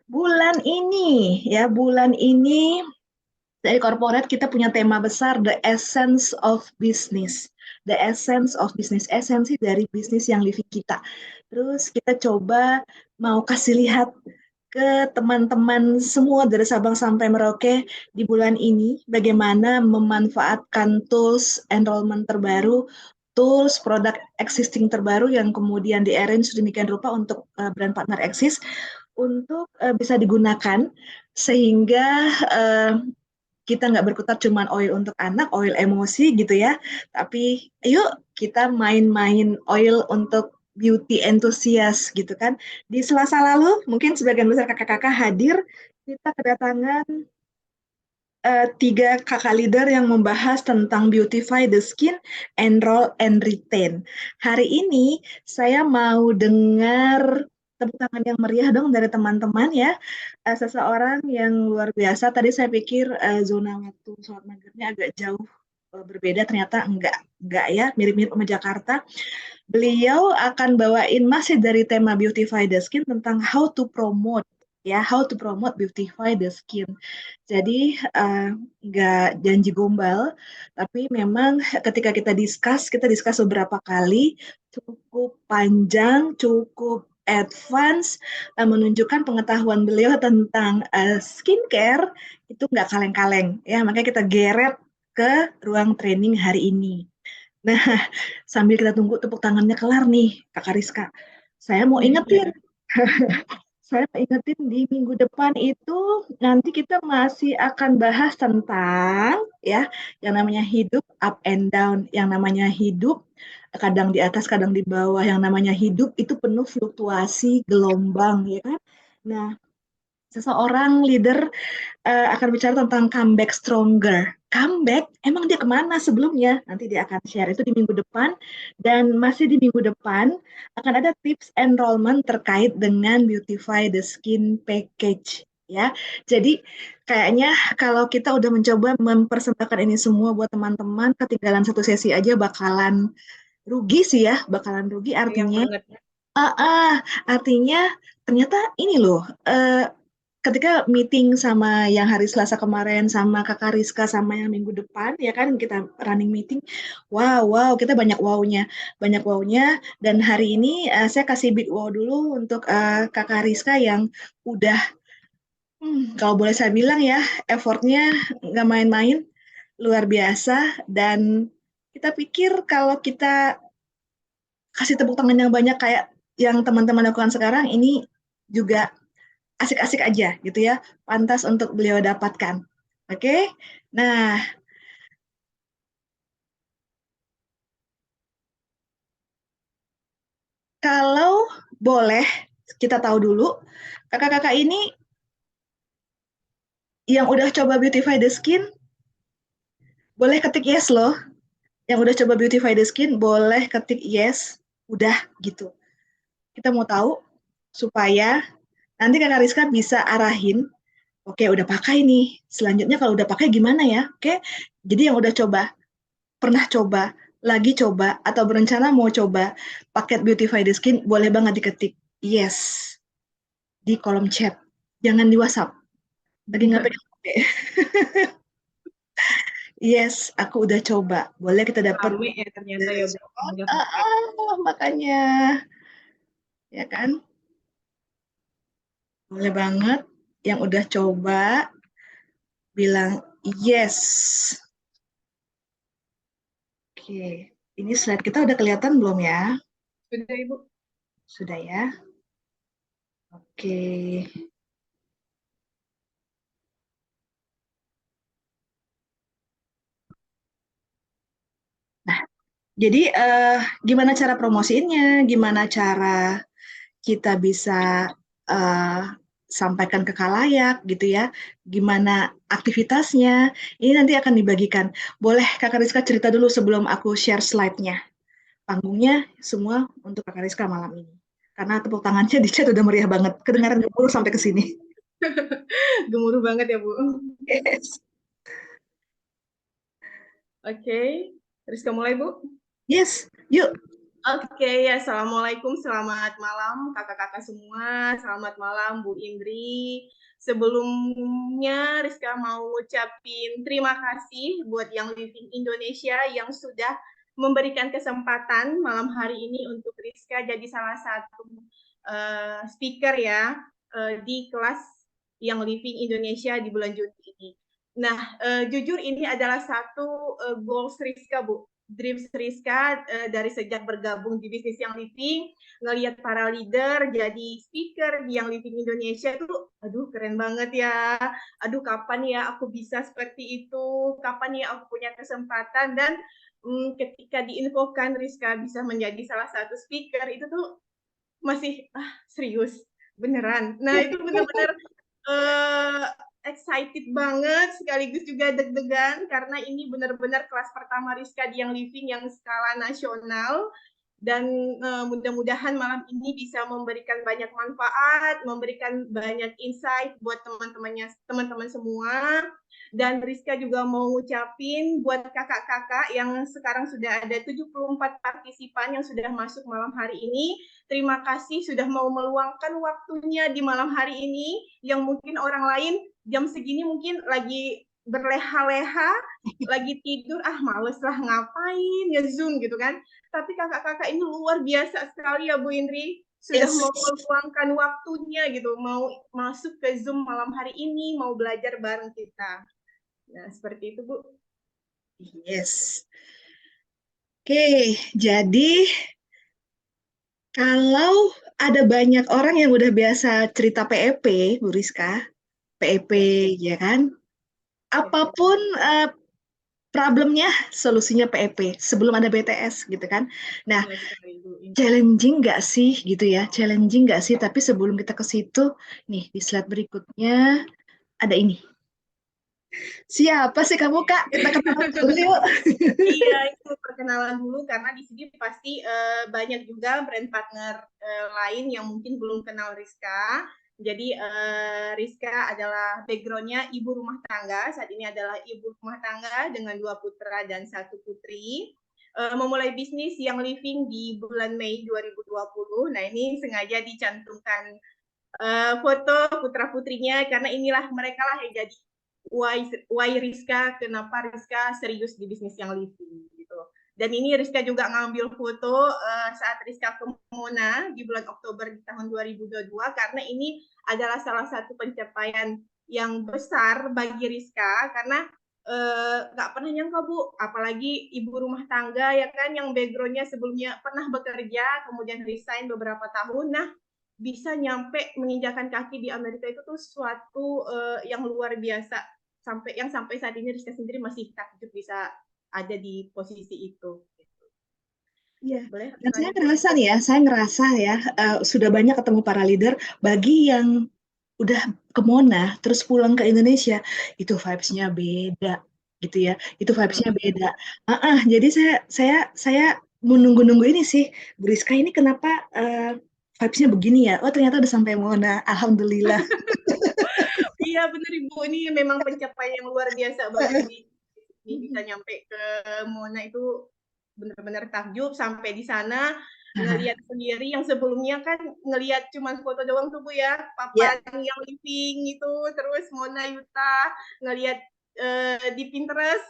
Bulan ini dari corporate kita punya tema besar The Essence of Business. The Essence of Business, esensi dari bisnis yang living kita. Terus kita coba mau kasih lihat ke teman-teman semua dari Sabang sampai Merauke di bulan ini bagaimana memanfaatkan tools enrollment terbaru, tools produk existing terbaru yang kemudian di-arrange sedemikian rupa untuk brand partner Axis untuk bisa digunakan sehingga uh, kita nggak berkutat cuma oil untuk anak, oil emosi gitu ya. Tapi yuk kita main-main oil untuk beauty enthusiast gitu kan. Di Selasa lalu mungkin sebagian besar kakak-kakak hadir, kita kedatangan tiga kakak leader yang membahas tentang beautify the skin, enroll and retain. Hari ini saya mau dengar tepuk tangan yang meriah dong dari teman-teman ya. Seseorang yang luar biasa. Tadi saya pikir zona waktu sholat maghribnya agak jauh berbeda, ternyata enggak ya, mirip-mirip sama Jakarta. Beliau akan bawain masih dari tema Beautify the Skin tentang how to promote ya, how to promote Beautify the Skin. Jadi nggak janji gombal, tapi memang ketika kita discuss beberapa kali, cukup panjang, cukup advance, menunjukkan pengetahuan beliau tentang skincare itu nggak kaleng-kaleng ya, makanya kita geret ke ruang training hari ini. Nah, sambil kita tunggu tepuk tangannya kelar nih, Kakak Rizka. Saya mau ingetin, saya mau ingetin di minggu depan itu nanti kita masih akan bahas tentang ya yang namanya hidup up and down, yang namanya hidup kadang di atas, kadang di bawah, yang namanya hidup itu penuh fluktuasi, gelombang, ya kan? Nah, seseorang leader akan bicara tentang comeback stronger. Comeback, emang dia kemana sebelumnya? Nanti dia akan share itu di minggu depan. Dan masih di minggu depan akan ada tips enrollment terkait dengan Beautify the Skin Package. Ya, jadi kayaknya kalau kita udah mencoba mempersembahkan ini semua buat teman-teman, ketinggalan satu sesi aja bakalan rugi sih ya, bakalan rugi Sayang artinya. banget. Ah, ah, artinya ternyata ini loh, ketika meeting sama yang hari Selasa kemarin, sama Kakak Rizka, sama yang minggu depan, ya kan kita running meeting, wow, wow, kita banyak wownya, dan hari ini saya kasih big wow dulu untuk Kakak Rizka yang udah, kalau boleh saya bilang ya, effortnya nggak main-main, luar biasa, dan kita pikir kalau kita kasih tepuk tangan yang banyak kayak yang teman-teman lakukan sekarang ini juga asik-asik aja gitu ya, pantas untuk beliau dapatkan. Oke, nah kalau boleh kita tahu dulu, kakak-kakak ini yang udah coba Beautify the Skin, boleh ketik yes loh. Yang udah coba Beautify the Skin, boleh ketik yes, udah gitu. Kita mau tahu supaya nanti kakak Rizka bisa arahin, oke udah pakai nih, selanjutnya kalau udah pakai gimana ya, oke. Jadi yang udah pernah coba, lagi coba, atau berencana mau coba paket Beautify the Skin, boleh banget diketik yes di kolom chat. Jangan di WhatsApp. Lagi nggak pegang HP. Yes, aku udah coba. Boleh kita dapat Rame ya ternyata ya Bu. Yang udah pakai. makanya ya kan? Boleh banget yang udah coba bilang yes. Oke, ini slide kita udah kelihatan belum ya? Sudah Ibu. Sudah ya. Oke. Nah, jadi gimana cara promosiinnya? Gimana cara kita bisa uh, sampaikan ke khalayak gitu ya? Gimana aktivitasnya? Ini nanti akan dibagikan. Boleh Kakak Rizka cerita dulu sebelum aku share slide-nya. Panggungnya semua untuk Kakak Rizka malam ini. Karena tepuk tangannya di chat udah meriah banget. Kedengaran gemuruh sampai ke sini. Gemuruh banget ya Bu. Yes. Oke. Rizka mulai Bu. Yes, yuk. Oke, ya, assalamualaikum, selamat malam kakak-kakak semua, selamat malam Bu Indri. Sebelumnya Rizka mau ucapin terima kasih buat yang Living Indonesia yang sudah memberikan kesempatan malam hari ini untuk Rizka jadi salah satu speaker ya di kelas yang Living Indonesia di bulan Juni ini. Nah, jujur ini adalah satu goals Rizka, Bu. Dreams Rizka dari sejak bergabung di bisnis yang living, ngelihat para leader jadi speaker di yang living Indonesia itu, aduh keren banget ya, aduh kapan ya aku bisa seperti itu, kapan ya aku punya kesempatan, dan ketika diinfokan Rizka bisa menjadi salah satu speaker itu tuh masih serius beneran. Nah itu benar-benar uh, excited banget, sekaligus juga deg-degan karena ini benar-benar kelas pertama Rizka di yang living yang skala nasional, dan mudah-mudahan malam ini bisa memberikan banyak manfaat, memberikan banyak insight buat teman-teman semua. Dan Rizka juga mau ngucapin buat kakak-kakak yang sekarang sudah ada 74 partisipan yang sudah masuk malam hari ini. Terima kasih sudah mau meluangkan waktunya di malam hari ini, yang mungkin orang lain jam segini mungkin lagi berleha-leha, lagi tidur, males lah ngapain nge-zoom gitu kan. Tapi kakak-kakak ini luar biasa sekali ya Bu Indri, sudah Yes. mau meluangkan waktunya gitu, mau masuk ke Zoom malam hari ini, mau belajar bareng kita. Nah, seperti itu Bu. Yes. Oke, jadi kalau ada banyak orang yang udah biasa cerita PEP, Bu Rizka, PEP, Ya, ya kan? ya. Apapun problemnya, solusinya PEP sebelum ada BTS, gitu kan? Nah, Benar sekali Bu. challenging nggak sih, gitu ya? Challenging nggak sih? Tapi sebelum kita ke situ, nih di slide berikutnya ada ini. Siapa sih kamu, Kak? Kita kenalan dulu yuk. Iya, itu perkenalan dulu karena di sini pasti banyak juga brand partner lain yang mungkin belum kenal Rizka. Jadi Rizka adalah backgroundnya ibu rumah tangga. Saat ini adalah ibu rumah tangga dengan 2 putra dan 1 putri. Memulai bisnis yang living di bulan Mei 2020. Nah ini sengaja dicantumkan foto putra putrinya karena inilah mereka lah yang jadi why Rizka, kenapa Rizka serius di bisnis yang living gitu. Dan ini Rizka juga ngambil foto saat Rizka ke Mona di bulan Oktober di tahun 2022 karena ini adalah salah satu pencapaian yang besar bagi Rizka karena nggak pernah nyangka Bu, apalagi ibu rumah tangga ya kan yang backgroundnya sebelumnya pernah bekerja kemudian resign beberapa tahun, nah bisa nyampe menginjakan kaki di Amerika itu tuh suatu yang luar biasa, sampai saat ini Rizka sendiri masih takjub bisa ada di posisi itu. Iya, Boleh dan saya tanya Bu? ngerasa nih ya, sudah banyak ketemu para leader, bagi yang udah ke Mona, terus pulang ke Indonesia, itu vibes-nya beda, gitu ya, itu vibes-nya beda. Jadi saya menunggu-nunggu ini sih, Bu Rizka ini kenapa vibes-nya begini ya? Oh ternyata udah sampai Mona, Alhamdulillah. Iya benar Ibu, ini memang pencapaian yang luar biasa bagi ini bisa nyampe ke Mona itu benar-benar takjub sampai di sana ngelihat sendiri yang sebelumnya kan ngelihat cuma foto doang tuh Bu ya, Ya, papan yang living itu, terus Mona Yuta ngelihat di Pinterest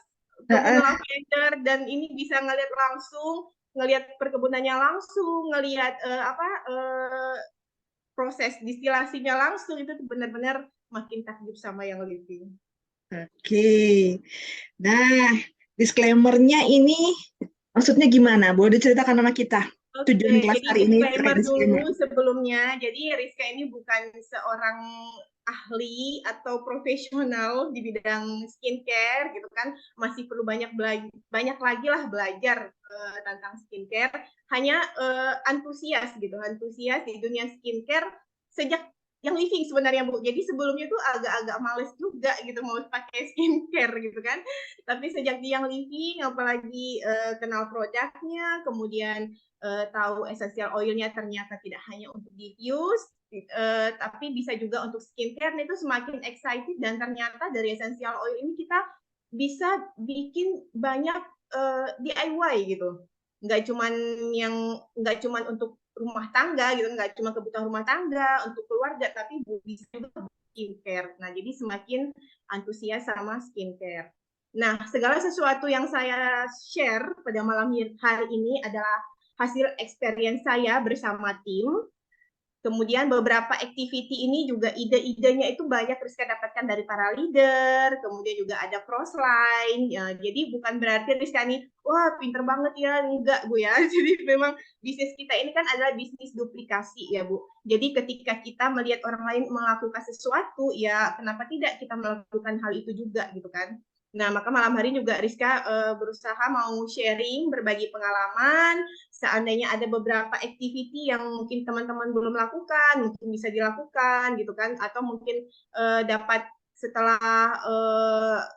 kebun lavender, dan ini bisa ngelihat langsung, ngelihat perkebunannya langsung, ngelihat proses distilasinya langsung, itu benar-benar makin takjub sama yang living. oke. Nah, disclaimer-nya ini maksudnya gimana? Boleh diceritakan sama kita? Tujuan Oke, kelas jadi hari ini pakai disclaimer disclaimer. dulu sebelumnya. Jadi Rizka ini bukan seorang ahli atau profesional di bidang skincare gitu kan. Masih perlu banyak lagi lah belajar tentang skincare. Hanya antusias gitu, antusias di dunia skincare sejak yang living sebenarnya Bu. Jadi sebelumnya tuh agak-agak males juga gitu mau pakai skincare gitu kan. Tapi sejak di yang living, apalagi kenal produknya, kemudian tahu essential oilnya ternyata tidak hanya untuk diffuse, tapi bisa juga untuk skincare, itu semakin excited, dan ternyata dari essential oil ini kita bisa bikin banyak DIY gitu. nggak cuman untuk rumah tangga gitu, nggak cuma kebutuhan rumah tangga untuk keluarga, tapi bisa juga skincare. Nah, jadi semakin antusias sama skincare. Nah, segala sesuatu yang saya share pada malam hari ini adalah hasil experience saya bersama tim. Kemudian beberapa activity ini juga ide-idenya itu banyak Rizka dapatkan dari para leader, kemudian juga ada crossline. Ya, jadi bukan berarti Rizka nih, wah pinter banget ya, enggak Bu ya. Jadi memang bisnis kita ini kan adalah bisnis duplikasi ya Bu. Jadi ketika kita melihat orang lain melakukan sesuatu, ya kenapa tidak kita melakukan hal itu juga gitu kan. Nah, maka malam hari juga Rizka berusaha mau sharing, berbagi pengalaman, seandainya ada beberapa activity yang mungkin teman-teman belum lakukan, mungkin bisa dilakukan gitu kan, atau mungkin dapat setelah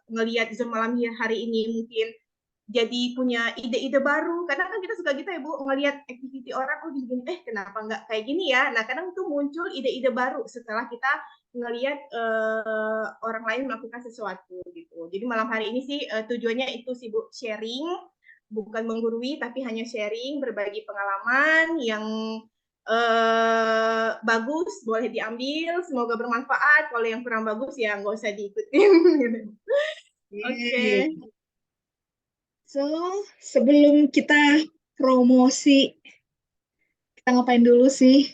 ngelihat Zoom malam hari ini mungkin jadi punya ide-ide baru. Kadang kan kita suka gitu ya Bu, ngelihat activity orang, oh gini, kenapa nggak kayak gini ya? Nah kadang tuh muncul ide-ide baru setelah kita ngelihat orang lain melakukan sesuatu gitu. Jadi malam hari ini sih tujuannya itu sih Bu, sharing, bukan menggurui tapi hanya sharing, berbagi pengalaman yang bagus boleh diambil, semoga bermanfaat. Kalau yang kurang bagus ya nggak usah diikutin. Oke. So, sebelum kita promosi, kita ngapain dulu sih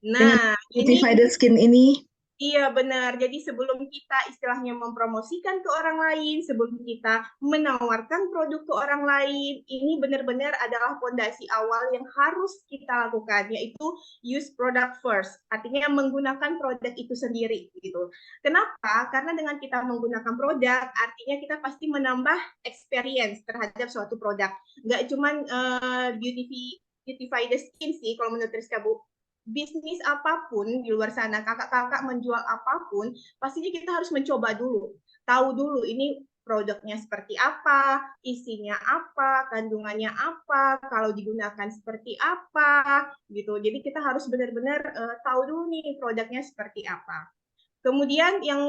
dengan Nah, Beautify ini the Skin ini? iya benar. Jadi sebelum kita istilahnya mempromosikan ke orang lain, sebelum kita menawarkan produk ke orang lain, ini benar-benar adalah fondasi awal yang harus kita lakukan, yaitu use product first. Artinya menggunakan produk itu sendiri gitu. Kenapa? Karena dengan kita menggunakan produk, artinya kita pasti menambah experience terhadap suatu produk. Nggak cuman beautify the skin sih, kalau menurut Rizka Bu, bisnis apapun di luar sana, kakak-kakak menjual apapun, pastinya kita harus mencoba dulu. Tahu dulu ini produknya seperti apa, isinya apa, kandungannya apa, kalau digunakan seperti apa, gitu. Jadi kita harus benar-benar tahu dulu nih produknya seperti apa. Kemudian yang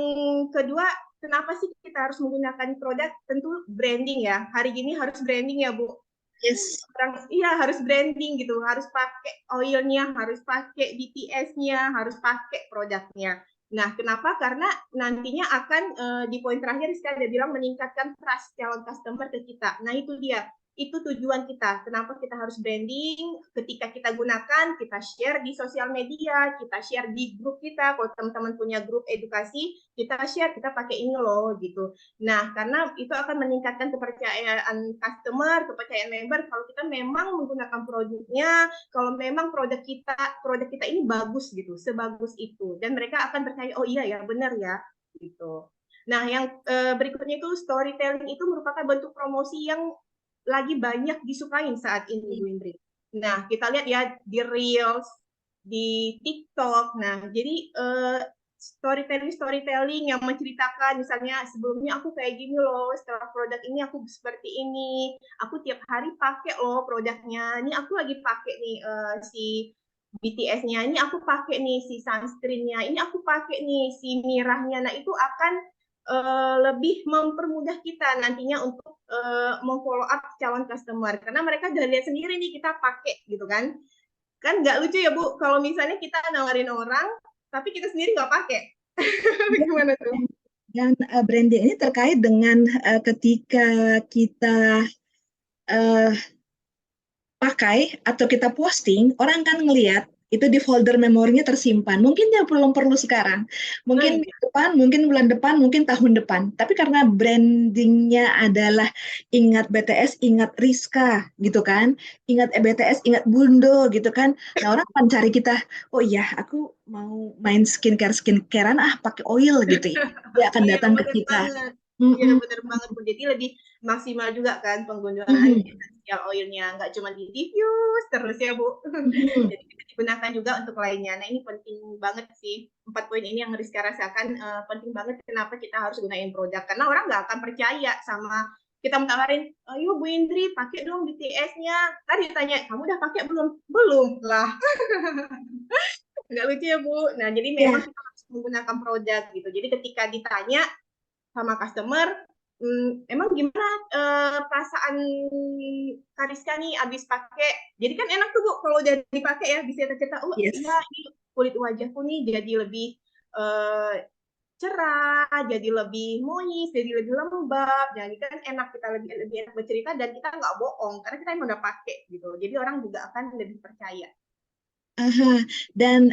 kedua, kenapa sih kita harus menggunakan produk? Tentu branding ya. Hari ini harus branding ya, Bu. Yes. Iya harus branding gitu, harus pakai oilnya, harus pakai BTS-nya, harus pakai produknya. Nah, kenapa? Karena nantinya akan di poin terakhir sekali dia bilang meningkatkan trust calon customer ke kita. Nah, itu dia. Itu tujuan kita. Kenapa kita harus branding? Ketika kita gunakan, kita share di sosial media, kita share di grup kita. Kalau teman-teman punya grup edukasi, kita share, kita pakai ini loh gitu. Nah, karena itu akan meningkatkan kepercayaan customer, kepercayaan member kalau kita memang menggunakan produknya, kalau memang produk kita ini bagus gitu, sebagus itu, dan mereka akan percaya, oh iya ya, benar ya, gitu. Nah, yang berikutnya itu storytelling itu merupakan bentuk promosi yang lagi banyak disukain saat ini, Bu Indri. Nah, kita lihat ya di Reels, di TikTok. Nah, jadi storytelling yang menceritakan misalnya sebelumnya aku kayak gini loh, setelah produk ini aku seperti ini, aku tiap hari pakai loh produknya, ini aku lagi pakai nih si BTS-nya, ini aku pakai nih si sunscreen-nya, ini aku pakai nih si mirahnya. Nah itu akan lebih mempermudah kita nantinya untuk memfollow up calon customer karena mereka udah lihat sendiri nih kita pakai gitu kan nggak lucu ya Bu kalau misalnya kita nawarin orang tapi kita sendiri nggak pakai. Gimana tuh? Dan branding ini terkait dengan ketika kita uh, pakai atau kita posting, orang kan ngelihat itu di folder memorinya tersimpan. Mungkin dia belum perlu sekarang, Oh, mungkin iya. depan, mungkin bulan depan, mungkin tahun depan. Tapi karena brandingnya adalah ingat BTS, ingat Rizka, gitu kan? Ingat BTS, ingat Bundo, gitu kan? Nah orang akan cari kita. Oh iya, aku mau main skincarean, pakai oil gitu ya. Dia akan Iya datang ke bener kita. banget. Iya Mm-mm. bener banget Bu. Jadi lebih maksimal juga kan penggunaan Mm-mm. essential oilnya, nggak cuma di diffuse terus ya Bu. Mm-mm. Jadi bisa digunakan juga untuk lainnya. Nah ini penting banget sih. 4 poin ini yang Rizka rasakan penting banget kenapa kita harus gunain produk. Karena orang nggak akan percaya sama kita mentawarin, ayo Bu Indri pakai dong BTS-nya. Tadi ditanya, kamu udah pakai belum? Belum lah. Nggak lucu ya Bu. Nah jadi Ya, memang kita harus menggunakan produk gitu. Jadi ketika ditanya sama customer, emang gimana perasaan Kariska nih abis pakai? Jadi kan enak tuh Bu kalau udah dipakai ya, bisa cerita, oh iya Yes. ini kulit wajahku nih jadi lebih eh, cerah, jadi lebih moist, jadi lebih lembab. Jadi kan enak, kita lebih lebih enak bercerita dan kita nggak bohong karena kita emang udah pakai gitu. Jadi orang juga akan lebih percaya. Aha. Dan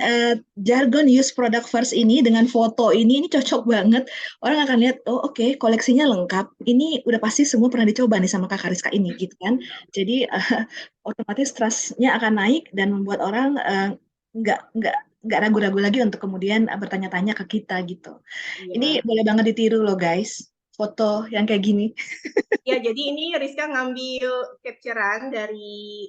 jargon use product first ini dengan foto ini cocok banget. Orang akan lihat, oh oke, koleksinya lengkap. Ini udah pasti semua pernah dicoba nih sama Kak Kariska ini, gitu kan. Jadi otomatis trust-nya akan naik dan membuat orang nggak ragu-ragu lagi untuk kemudian bertanya-tanya ke kita gitu. Ini Iya. boleh banget ditiru loh guys, foto yang kayak gini. Ya, jadi ini Rizka ngambil capturean dari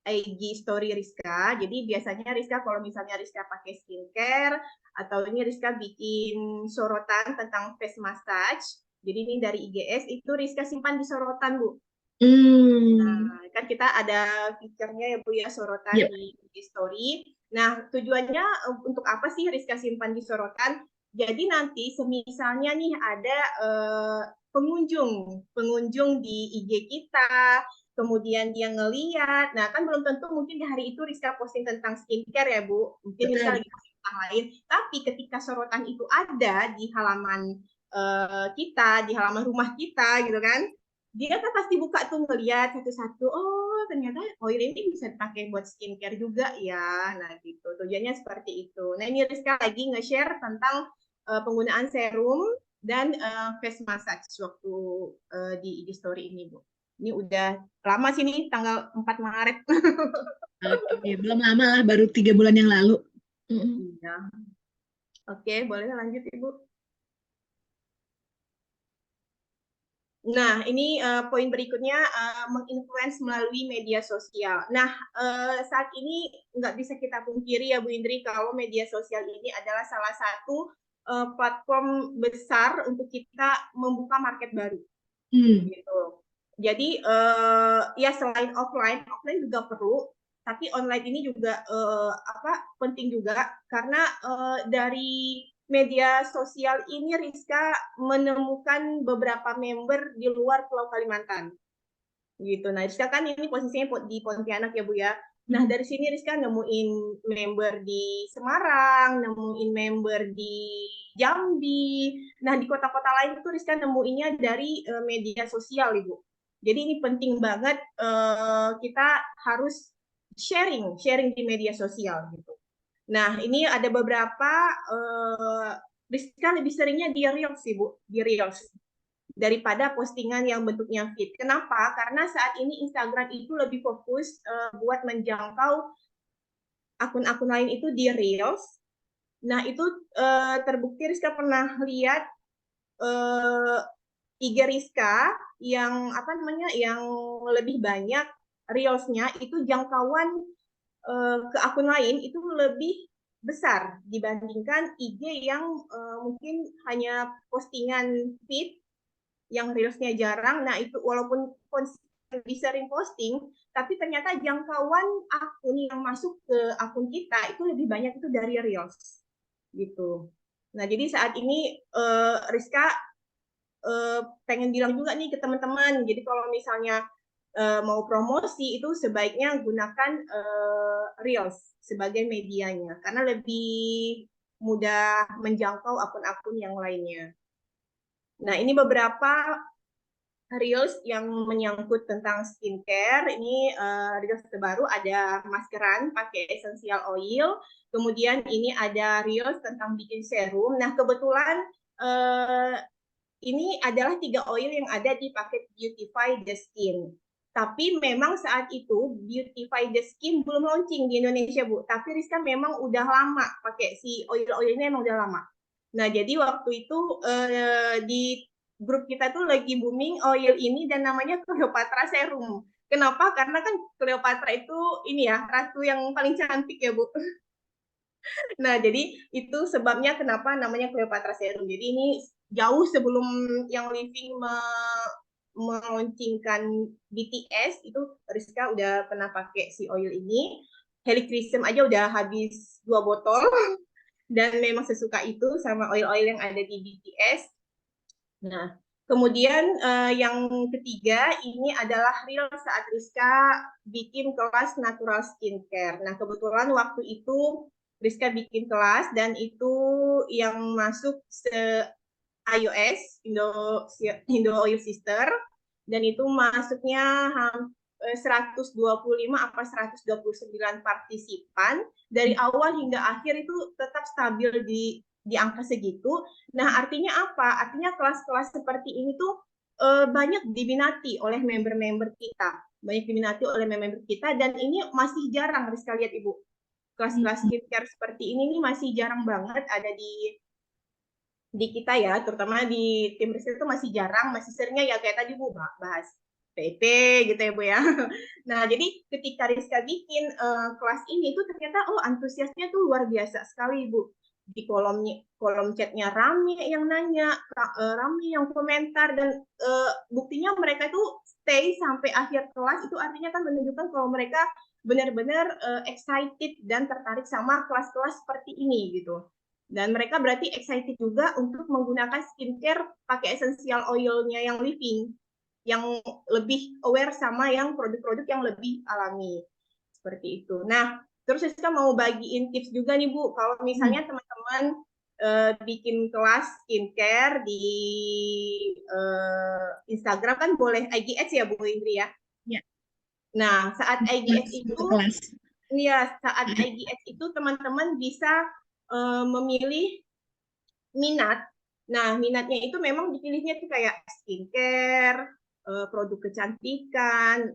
IG story Rizka. Jadi biasanya Rizka kalau misalnya Rizka pakai skincare atau ini Rizka bikin sorotan tentang face massage. Jadi ini dari IGS itu Rizka simpan di sorotan, Bu. Hmm, Nah, kan kita ada fiturnya ya Bu ya sorotan yep, di IG story. Nah, tujuannya untuk apa sih Rizka simpan di sorotan? Jadi nanti semisalnya nih ada pengunjung di IG kita, kemudian dia ngeliat, nah kan belum tentu mungkin di hari itu Rizka posting tentang skincare ya Bu, mungkin Rizka betul. lagi posting tentang lain, tapi ketika sorotan itu ada di halaman kita, di halaman rumah kita gitu kan, dia kan pasti buka tuh ngeliat satu-satu, oh ternyata oil ini bisa dipakai buat skincare juga ya, nah gitu, tujuannya seperti itu. Nah ini Rizka lagi nge-share tentang penggunaan serum dan face massage waktu di IG story ini Bu. Ini udah lama sih nih, tanggal 4 Maret. Oke, belum lama lah, baru 3 bulan yang lalu. Mm-mm. Iya. Oke, boleh lanjut Ibu. Nah, ini poin berikutnya menginfluence melalui media sosial. Nah, saat ini nggak bisa kita pungkiri ya Bu Indri kalau media sosial ini adalah salah satu platform besar untuk kita membuka market baru. Hmm, Gitu. Jadi ya selain offline, offline juga perlu, tapi online ini juga penting juga karena dari media sosial ini Rizka menemukan beberapa member di luar Pulau Kalimantan gitu. Nah, Rizka kan ini posisinya di Pontianak ya Bu ya. Nah, hmm, dari sini Rizka nemuin member di Semarang, nemuin member di Jambi. Nah, di kota-kota lain itu Rizka nemuinnya dari media sosial, Ibu. Jadi ini penting banget kita harus sharing di media sosial gitu. Nah, ini ada beberapa Rizka lebih seringnya di Reels sih, Bu, di Reels daripada postingan yang bentuknya feed. Kenapa? Karena saat ini Instagram itu lebih fokus buat menjangkau akun-akun lain itu di Reels. Nah, itu terbukti Rizka pernah lihat IG Rizka yang apa namanya yang lebih banyak Reels-nya itu jangkauan ke akun lain itu lebih besar dibandingkan IG yang mungkin hanya postingan feed yang reelsnya jarang. Nah itu walaupun bisa sering posting, tapi ternyata jangkauan akun yang masuk ke akun kita itu lebih banyak itu dari reels gitu. Nah jadi saat ini Rizka pengen bilang juga nih ke teman-teman. Jadi kalau misalnya mau promosi itu sebaiknya gunakan reels sebagai medianya karena lebih mudah menjangkau akun-akun yang lainnya. Nah, ini beberapa reels yang menyangkut tentang skincare. Ini reels terbaru ada maskeran pakai essential oil. Kemudian ini ada reels tentang bikin serum. Nah, kebetulan ini adalah 3 oil yang ada di paket Beautify the Skin. Tapi memang saat itu Beautify the Skin belum launching di Indonesia, Bu. Tapi Rizka memang udah lama pakai si oil-oil ini, memang udah lama. Nah, jadi waktu itu di grup kita tuh lagi booming oil ini dan namanya Cleopatra Serum. Kenapa? Karena kan Cleopatra itu ini ya, ratu yang paling cantik ya, Bu. Nah, jadi itu sebabnya kenapa namanya Cleopatra Serum. Jadi ini jauh sebelum yang Living meluncurkan BTS itu Rizka udah pernah pakai si oil ini. Helichrysum aja udah habis 2 botol dan memang sesuka itu sama oil-oil yang ada di BTS. Nah, kemudian yang ketiga ini adalah real saat Rizka bikin kelas natural skincare. Nah, kebetulan waktu itu Rizka bikin kelas dan itu yang masuk iOS, Indo Oil Sister, dan itu masuknya 125 apa 129 partisipan. Dari awal hingga akhir itu tetap stabil di angka segitu. Nah, artinya apa? Artinya kelas-kelas seperti ini tuh banyak diminati oleh member-member kita. Banyak diminati oleh member kita, dan ini masih jarang, harus kalian lihat Ibu. Kelas-kelas skincare seperti ini nih masih jarang banget ada di kita ya, terutama di tim riset itu masih jarang, masih seringnya ya kayak tadi Bu bahas PP gitu ya Bu ya. Nah, jadi ketika Rizka bikin kelas ini tuh ternyata antusiasnya tuh luar biasa sekali Bu. Di kolom chatnya rame yang nanya, rame yang komentar, dan buktinya mereka itu stay sampai akhir kelas, itu artinya kan menunjukkan kalau mereka benar-benar excited dan tertarik sama kelas-kelas seperti ini gitu. Dan mereka berarti excited juga untuk menggunakan skincare pakai essential oil-nya yang living, yang lebih aware sama yang produk-produk yang lebih alami. Seperti itu. Nah, terus saya mau bagiin tips juga nih Bu, kalau misalnya teman-teman bikin kelas skincare di Instagram kan boleh IG Ads ya Bu Indri ya? Ya. Nah, saat IG Ads itu, ya saat IG Ads itu teman-teman bisa memilih minat. Nah, minatnya itu memang dipilihnya tuh kayak skincare, produk kecantikan,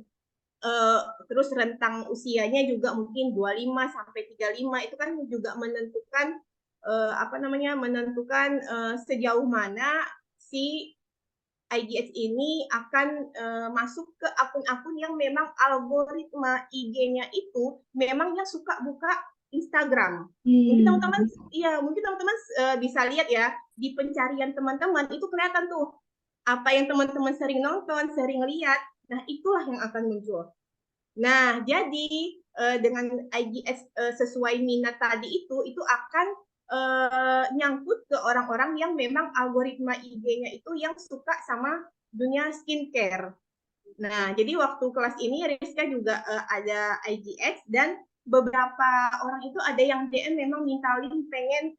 terus rentang usianya juga mungkin 25 sampai 35, itu kan juga menentukan menentukan sejauh mana si IGS ini akan masuk ke akun-akun yang memang algoritma IG-nya itu memang yang suka buka Instagram. Mungkin teman-teman bisa lihat ya di pencarian teman-teman itu kelihatan tuh apa yang teman-teman sering nonton, sering lihat. Nah, itulah yang akan muncul. Nah, jadi dengan IGS sesuai minat tadi itu akan nyangkut ke orang-orang yang memang algoritma IG-nya itu yang suka sama dunia skincare. Nah, jadi waktu kelas ini Rizka juga ada IGX, dan beberapa orang itu ada yang DM memang minta link, pengen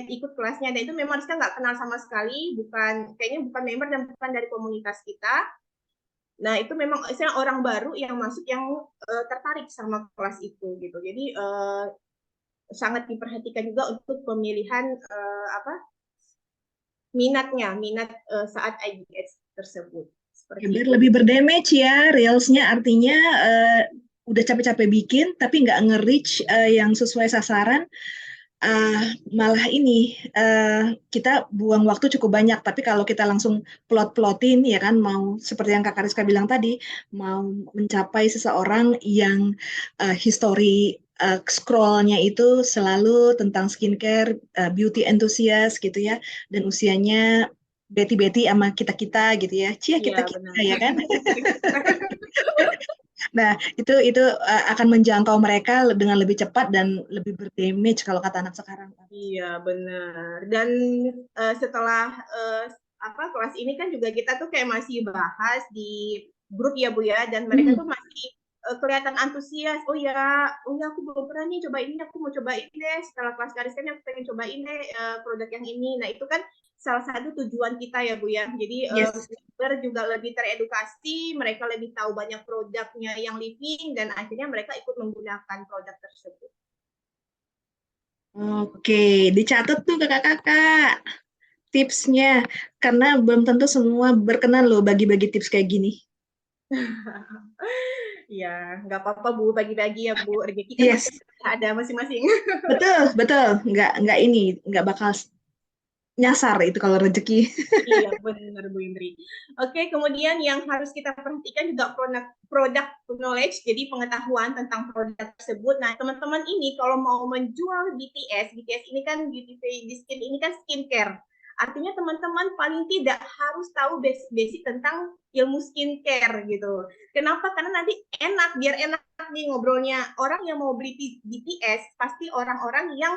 ikut kelasnya, dan itu memang Rizka nggak kenal sama sekali, kayaknya bukan member dan bukan dari komunitas kita. Nah, itu memang saya orang baru yang masuk yang tertarik sama kelas itu gitu. Jadi sangat diperhatikan juga untuk pemilihan minat saat IGS tersebut. Biar lebih berdamage ya, reelsnya artinya udah capek-capek bikin tapi nggak nge-reach yang sesuai sasaran. Malah ini kita buang waktu cukup banyak, tapi kalau kita langsung plot-plotin ya kan, mau seperti yang Kak Kariska bilang tadi, mau mencapai seseorang yang history scrollnya itu selalu tentang skincare, beauty enthusiast gitu ya, dan usianya Betty-Betty sama kita-kita gitu ya, kita-kita ya kan. Nah, itu akan menjangkau mereka dengan lebih cepat dan lebih berdamage kalau kata anak sekarang. Iya, benar. Dan setelah kelas ini kan juga kita tuh kayak masih bahas di grup ya Bu ya, dan mereka tuh masih kelihatan antusias. Oh ya, aku belum pernah nih coba ini, aku mau coba ini deh. Setelah kelas Kariskan aku pengen coba ini produk yang ini. Nah, itu kan salah satu tujuan kita ya Bu ya. Jadi member juga lebih teredukasi, mereka lebih tahu banyak produknya yang living, dan akhirnya mereka ikut menggunakan produk tersebut. Oke, dicatat tuh kakak-kakak tipsnya, karena belum tentu semua berkenan loh bagi-bagi tips kayak gini. Ya, nggak apa-apa Bu, bagi-bagi ya Bu, rezeki kan pasti ada masing-masing. Betul, nggak bakal nyasar itu kalau rezeki. Iya, benar Bu Indri. Oke, kemudian yang harus kita perhatikan juga produk knowledge, jadi pengetahuan tentang produk tersebut. Nah, teman-teman ini kalau mau menjual BTS ini kan beauty skin ini kan skincare. Artinya teman-teman paling tidak harus tahu basic tentang ilmu skincare gitu. Kenapa? Karena nanti biar enak nih ngobrolnya. Orang yang mau beli BTS pasti orang-orang yang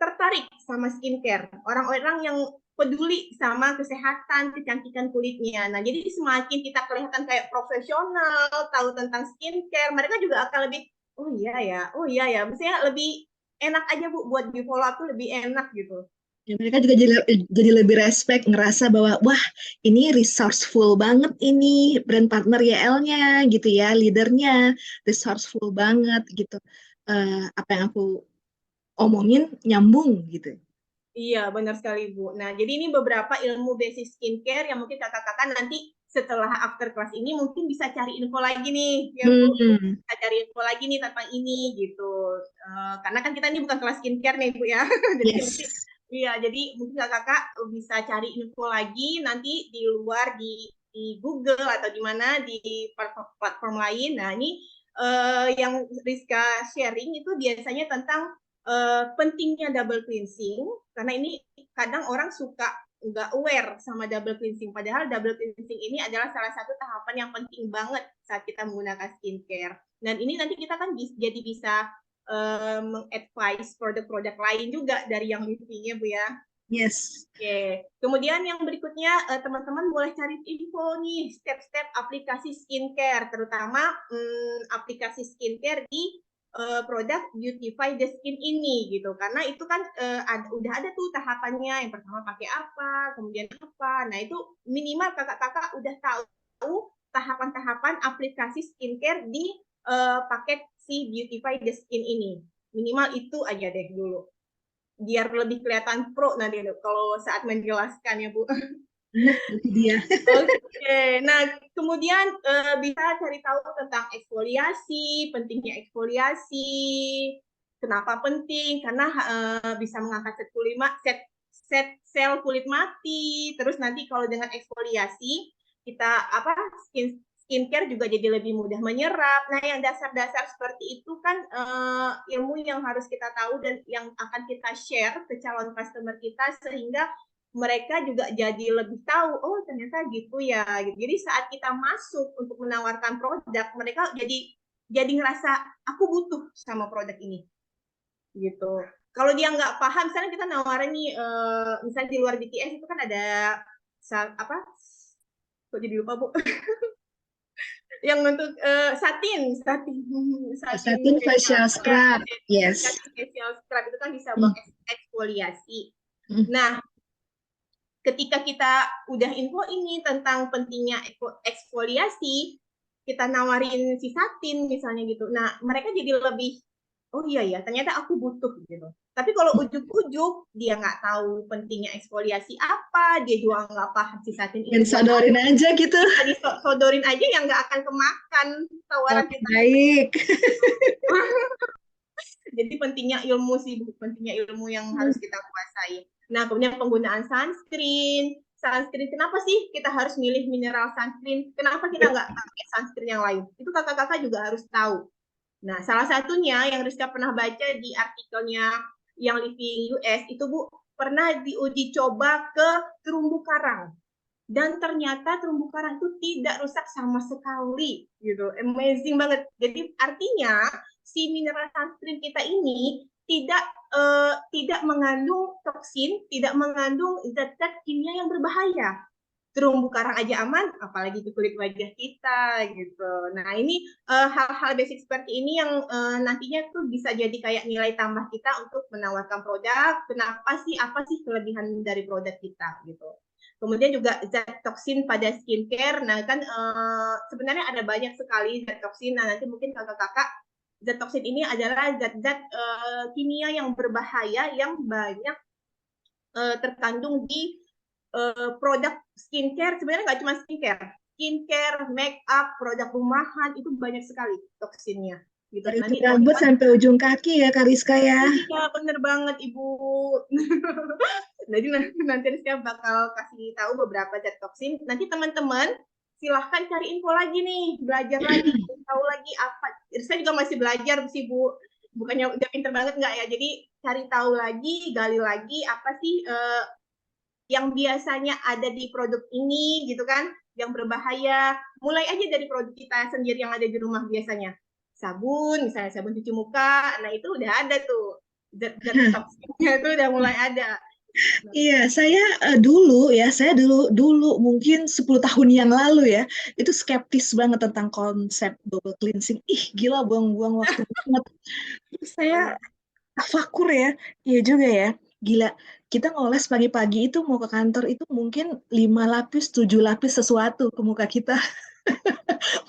tertarik sama skincare, orang-orang yang peduli sama kesehatan, kecantikan kulitnya. Nah, jadi semakin kita kelihatan kayak profesional, tahu tentang skincare, mereka juga akan lebih, oh iya ya, maksudnya lebih enak aja Bu buat di follow up tuh lebih enak gitu. Ya, mereka juga jadi lebih respect, ngerasa bahwa wah ini resourceful banget ini brand partner YL-nya gitu ya, leadernya resourceful banget gitu. Apa yang aku omongin nyambung gitu. Iya, benar sekali, Bu. Nah, jadi ini beberapa ilmu basic skincare yang mungkin kakak-kakak nanti setelah after class ini mungkin bisa cari info lagi nih, ya Bu. Hmm, Bisa cari info lagi nih tentang ini, gitu. Karena kan kita ini bukan kelas skincare nih, Bu, ya. Jadi nanti, yes. iya, jadi mungkin kakak-kakak bisa cari info lagi nanti di luar, di Google atau di mana, di platform lain. Nah, ini yang Rizka sharing itu biasanya tentang pentingnya double cleansing, karena ini kadang orang suka nggak aware sama double cleansing, padahal double cleansing ini adalah salah satu tahapan yang penting banget saat kita menggunakan skincare. Dan ini nanti kita kan jadi bisa mengadvise produk-produk lain juga dari yang living-nya Bu ya. Yes. Oke, kemudian yang berikutnya teman-teman boleh cari info nih step-step aplikasi skincare, terutama aplikasi skincare di produk Beautify the Skin ini gitu, karena itu kan udah ada tuh tahapannya. Yang pertama pakai apa, kemudian apa. Nah itu minimal kakak-kakak udah tahu tahapan-tahapan aplikasi skincare di paket si Beautify the Skin ini. Minimal itu aja deh dulu biar lebih kelihatan pro nanti kalau saat menjelaskan ya Bu. Nah, itu dia. Oke, nah kemudian bisa cari tahu tentang eksfoliasi, pentingnya eksfoliasi. Kenapa penting? Karena bisa mengangkat set sel kulit mati. Terus nanti kalau dengan eksfoliasi kita apa skincare juga jadi lebih mudah menyerap. Nah, yang dasar-dasar seperti itu kan ilmu yang harus kita tahu dan yang akan kita share ke calon customer kita sehingga mereka juga jadi lebih tahu, oh ternyata gitu ya. Jadi saat kita masuk untuk menawarkan produk, mereka jadi ngerasa aku butuh sama produk ini, gitu. Kalau dia nggak paham, misalnya kita nawarin nih, misalnya di luar BTS itu kan ada apa? Kok jadi lupa Bu? Yang untuk satin Satin facial, facial ya, scrub. Yes. satin facial scrub itu kan bisa Hmm. buat eksfoliasi. Hmm. Nah, ketika kita udah info ini tentang pentingnya eksfoliasi, kita nawarin si satin misalnya gitu. Nah, mereka jadi lebih, oh iya ya, ternyata aku butuh gitu. Tapi kalau ujuk-ujuk dia nggak tahu pentingnya eksfoliasi apa, dia juga nggak paham si satin Dan ini buat apa, disodorin aja gitu. bisa disodorin aja yang nggak akan kemakan tawaran Oke, kita. baik. Jadi pentingnya ilmu sih, pentingnya ilmu yang harus kita kuasai. Nah, kemudian penggunaan sunscreen. Sunscreen, kenapa sih kita harus milih mineral sunscreen? Kenapa kita nggak pakai sunscreen yang lain? Itu kakak-kakak juga harus tahu. Nah, salah satunya yang Rizka pernah baca di artikelnya yang Living US, itu Bu, pernah diuji coba ke terumbu karang. Dan ternyata terumbu karang itu tidak rusak sama sekali gitu, amazing banget. Jadi artinya si mineral sunscreen kita ini tidak mengandung toksin, tidak mengandung zat-zat kimia yang berbahaya. Terumbu karang aja aman, apalagi di kulit wajah kita gitu. Nah ini hal-hal basic seperti ini yang nantinya tuh bisa jadi kayak nilai tambah kita untuk menawarkan produk. Kenapa sih, apa sih kelebihan dari produk kita gitu. Kemudian juga zat toksin pada skincare. Nah kan sebenarnya ada banyak sekali zat toksin. Nah nanti mungkin kakak-kakak, zat toksin ini adalah zat-zat kimia yang berbahaya yang banyak terkandung di produk skincare. Sebenarnya nggak cuma skincare, make up, produk rumahan itu banyak sekali toksinnya. Gitu. Dari ujung Nanti rambut teman-teman, sampai ujung kaki ya, Kariska ya. iya bener banget Ibu. Jadi nanti Rizka bakal kasih tahu beberapa zat toksin. Nanti teman-teman silahkan cari info lagi nih, belajar lagi, tahu lagi apa. Rizka juga masih belajar sih Bu. Bukannya udah pinter banget nggak ya. Jadi cari tahu lagi, gali lagi apa sih yang biasanya ada di produk ini gitu kan, yang berbahaya. Mulai aja dari produk kita sendiri yang ada di rumah biasanya. Sabun, misalnya sabun cuci muka, nah itu udah ada tuh. zat-zat toksiknya itu udah mulai ada. Iya, saya dulu mungkin 10 tahun yang lalu ya, itu skeptis banget tentang konsep double cleansing. Ih, gila buang-buang waktu banget. Terus saya tafakur ya, iya juga ya. Gila, kita ngoles pagi-pagi itu mau ke kantor itu mungkin 5 lapis, 7 lapis sesuatu ke muka kita.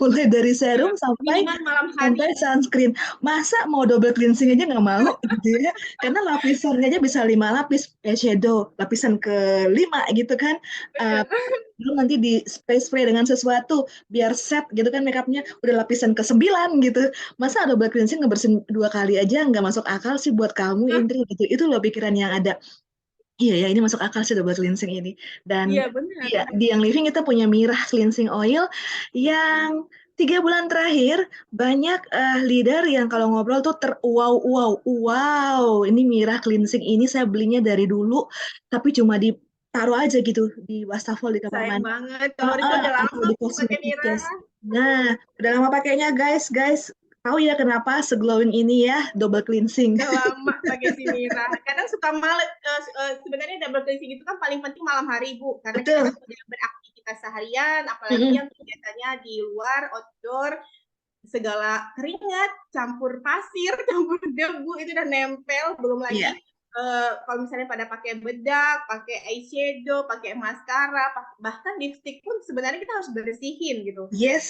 Mulai dari Iya, serum sampai minimal malam hari. sampai sunscreen. Masa mau double cleansing aja nggak mau gitu ya? Karena lapisannya aja bisa 5 lapis eyeshadow, lapisan ke-5 gitu kan. Eh, Betul. belum nanti di spray-spray dengan sesuatu biar set gitu kan makeupnya udah lapisan ke-9 gitu. Masa double cleansing ngebersihin 2 kali aja nggak masuk akal sih buat kamu Hah? Indri gitu. Itu loh pikiran yang ada. Iya ya, ini masuk akal sih double cleansing ini. Dan Iya benar. iya, di yang living kita punya Mirah cleansing oil yang 3 bulan terakhir banyak leader yang kalau ngobrol tuh wow wow wow ini Mirah cleansing ini saya belinya dari dulu tapi cuma ditaruh aja gitu di wastafel di kamar Sayang mandi. banget. Kalau Rizka udah Atau lama di Bu pakai kosmetik Mira. case. Nah, udah lama pakainya guys, guys. Tahu ya kenapa seglowing ini ya double cleansing. Udah lama pakai si Mira. Kadang suka males. Sebenarnya double cleansing itu kan paling penting malam hari Bu, karena kita kan Betul. udah beraktivitas seharian, apalagi Mm-mm. yang kegiatannya di luar outdoor, segala keringat, campur pasir, campur debu itu udah nempel. Belum Iya. lagi kalau misalnya pada pakai bedak, pakai eyeshadow, pakai maskara, bahkan lipstick pun sebenarnya kita harus bersihin gitu. Yes.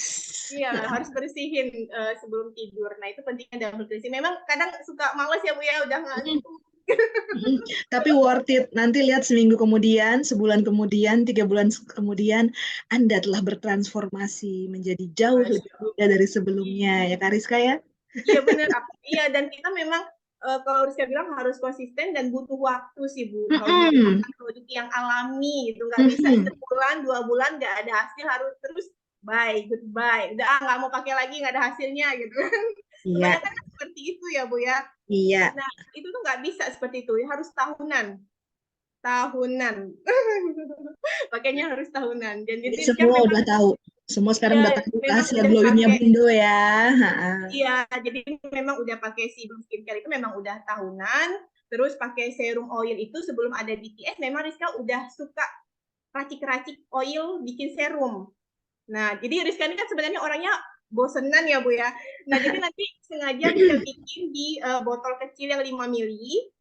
Iya, harus bersihin sebelum tidur. Nah, itu pentingnya double cleansing. Memang kadang suka males ya, Bu ya, udah Mm-mm. ngantuk. Mm-mm. Tapi worth it. Nanti lihat seminggu kemudian, sebulan kemudian, 3 bulan kemudian, Anda telah bertransformasi menjadi jauh Masya lebih muda Allah. dari sebelumnya. Ya, Kariska ya? Iya, benar. Iya, dan kita memang kalau Rizka bilang harus konsisten dan butuh waktu sih, Bu. Kalau Mm-mm. menggunakan produk yang alami gitu. Nggak bisa Mm-mm. sebulan, 2 bulan nggak ada hasil, harus terus bye, goodbye. Udah, nggak mau pakai lagi, nggak ada hasilnya gitu. Iya, Kebanyakan kan seperti itu ya, Bu ya. iya. Nah, itu tuh nggak bisa seperti itu. Harus tahunan. Tahunan. Pakainya harus tahunan. Dan Jadi jadi kan semua memang udah tahu. Semua sekarang ya udah tahu memang rahasia udah glowingnya pakai. Bundo ya. Ha-ha. Iya, jadi memang udah pakai si Bloom Skincare itu memang udah tahunan. Terus pakai serum oil itu sebelum ada BTS memang Rizka udah suka racik-racik oil bikin serum. Nah, jadi Rizka ini kan sebenarnya orangnya bosenan ya Bu ya. Nah, jadi nanti sengaja Rizka bikin di botol kecil yang 5 mili.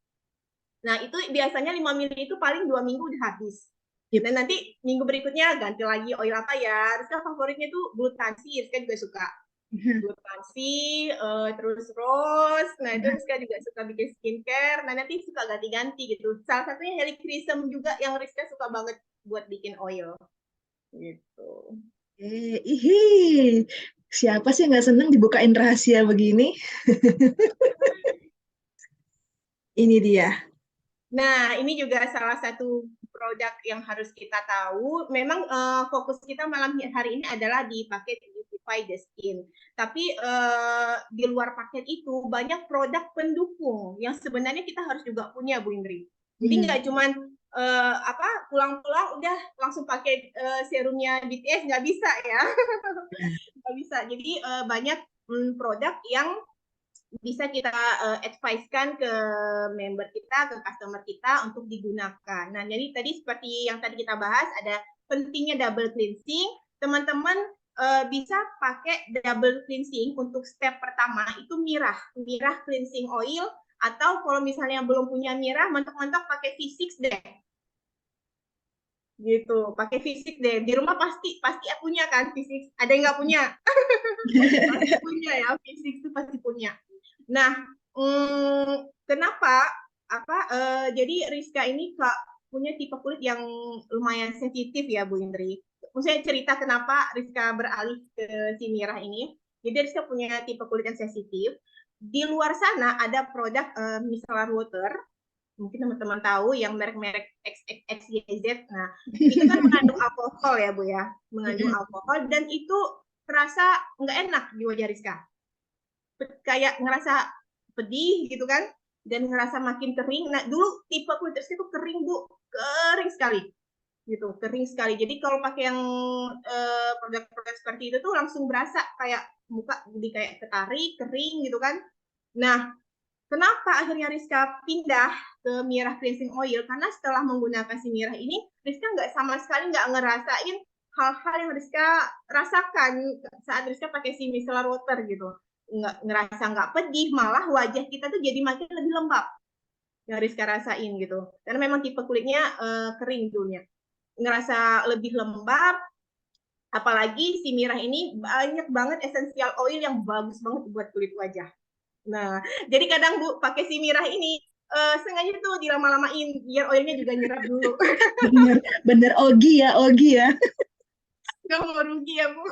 Nah, itu biasanya 5 mili itu paling 2 minggu udah habis. Yep. Dan nanti minggu berikutnya ganti lagi oil apa ya. Rizka favoritnya tuh glutansi, Rizka juga suka. Glutansi, terus rose. Nah, itu Rizka juga suka bikin skincare. Nah, nanti suka ganti-ganti gitu. Salah satunya helichrysum juga yang Rizka suka banget buat bikin oil. Gitu. Ihi. Siapa sih nggak seneng dibukain rahasia begini? Ini dia. Nah, ini juga salah satu produk yang harus kita tahu. Memang fokus kita malam hari ini adalah di paket Beautify the Skin. Tapi di luar paket itu banyak produk pendukung yang sebenarnya kita harus juga punya, Bu Indri. Jadi nggak cuman pulang-pulang udah langsung pakai serumnya BTS, nggak bisa ya. Nggak bisa. Jadi banyak produk yang bisa kita advise-kan ke member kita, ke customer kita untuk digunakan. Nah, jadi tadi seperti yang tadi kita bahas, ada pentingnya double cleansing. Teman-teman bisa pakai double cleansing untuk step pertama itu Mirah, Mirah cleansing oil, atau kalau misalnya belum punya Mirah, mentok-mentok pakai V6 deh. Gitu, pakai V6 deh. Di rumah pasti pasti punya kan V6. Ada yang nggak punya? Pasti punya ya, V6 itu pasti punya. Nah, kenapa jadi Rizka ini Kak punya tipe kulit yang lumayan sensitif ya Bu Indri. Maksudnya cerita kenapa Rizka beralih ke si Mirah ini. Jadi Rizka punya tipe kulit yang sensitif. Di luar sana ada produk micellar water, mungkin teman-teman tahu yang merek-merek XYZ. Nah, itu kan mengandung alkohol ya Bu ya, mengandung alkohol dan itu terasa nggak enak di wajah Rizka. Kayak ngerasa pedih gitu kan, dan ngerasa makin kering. Nah, dulu tipe kulit Rizka itu kering Bu, kering sekali gitu, kering sekali. Jadi kalau pakai yang produk-produk seperti itu tuh langsung berasa kayak muka jadi kayak ketarik, kering gitu kan. Nah, Kenapa akhirnya Rizka pindah ke Mira Cleansing Oil? Karena setelah menggunakan si Mira ini, Rizka nggak sama sekali nggak ngerasain hal-hal yang Rizka rasakan saat Rizka pakai si micellar water gitu. Nggak ngerasa nggak pedih, malah wajah kita tuh jadi makin lebih lembab yang Rizka rasain gitu. Karena memang tipe kulitnya kering dulunya. Ngerasa lebih lembab, apalagi si Mira ini banyak banget essential oil yang bagus banget buat kulit wajah. Nah, jadi kadang Bu pakai si Mirah ini sengaja tuh dilama-lamain biar oilnya juga nyerap dulu. Bener, bener Ogi ya. Gak mau rugi ya Bu.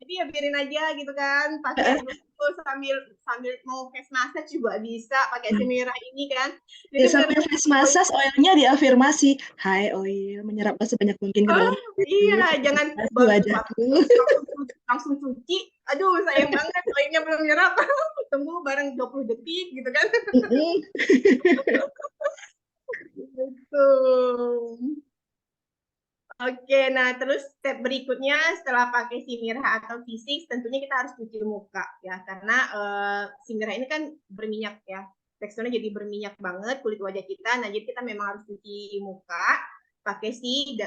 Jadi ya biarin aja gitu kan, pakai dulu sambil sambil mau face massage juga bisa pakai si Mirah ini kan. Ya, Jadi sampai benar-benar face massage oilnya diafirmasi. Hai oil, menyeraplah sebanyak mungkin ke dalam iya, tubuhku, jangan memfasilitasi baru wajahku. langsung cuci. Aduh, sayang banget oilnya belum nyerap. Tunggu bareng 20 detik gitu kan. Mm-mm. Gitu. Oke, nah terus step berikutnya setelah pakai si Mirha atau V6 tentunya kita harus cuci muka ya karena si Mirha ini kan berminyak ya, teksturnya jadi berminyak banget kulit wajah kita. Nah jadi kita memang harus cuci muka pakai si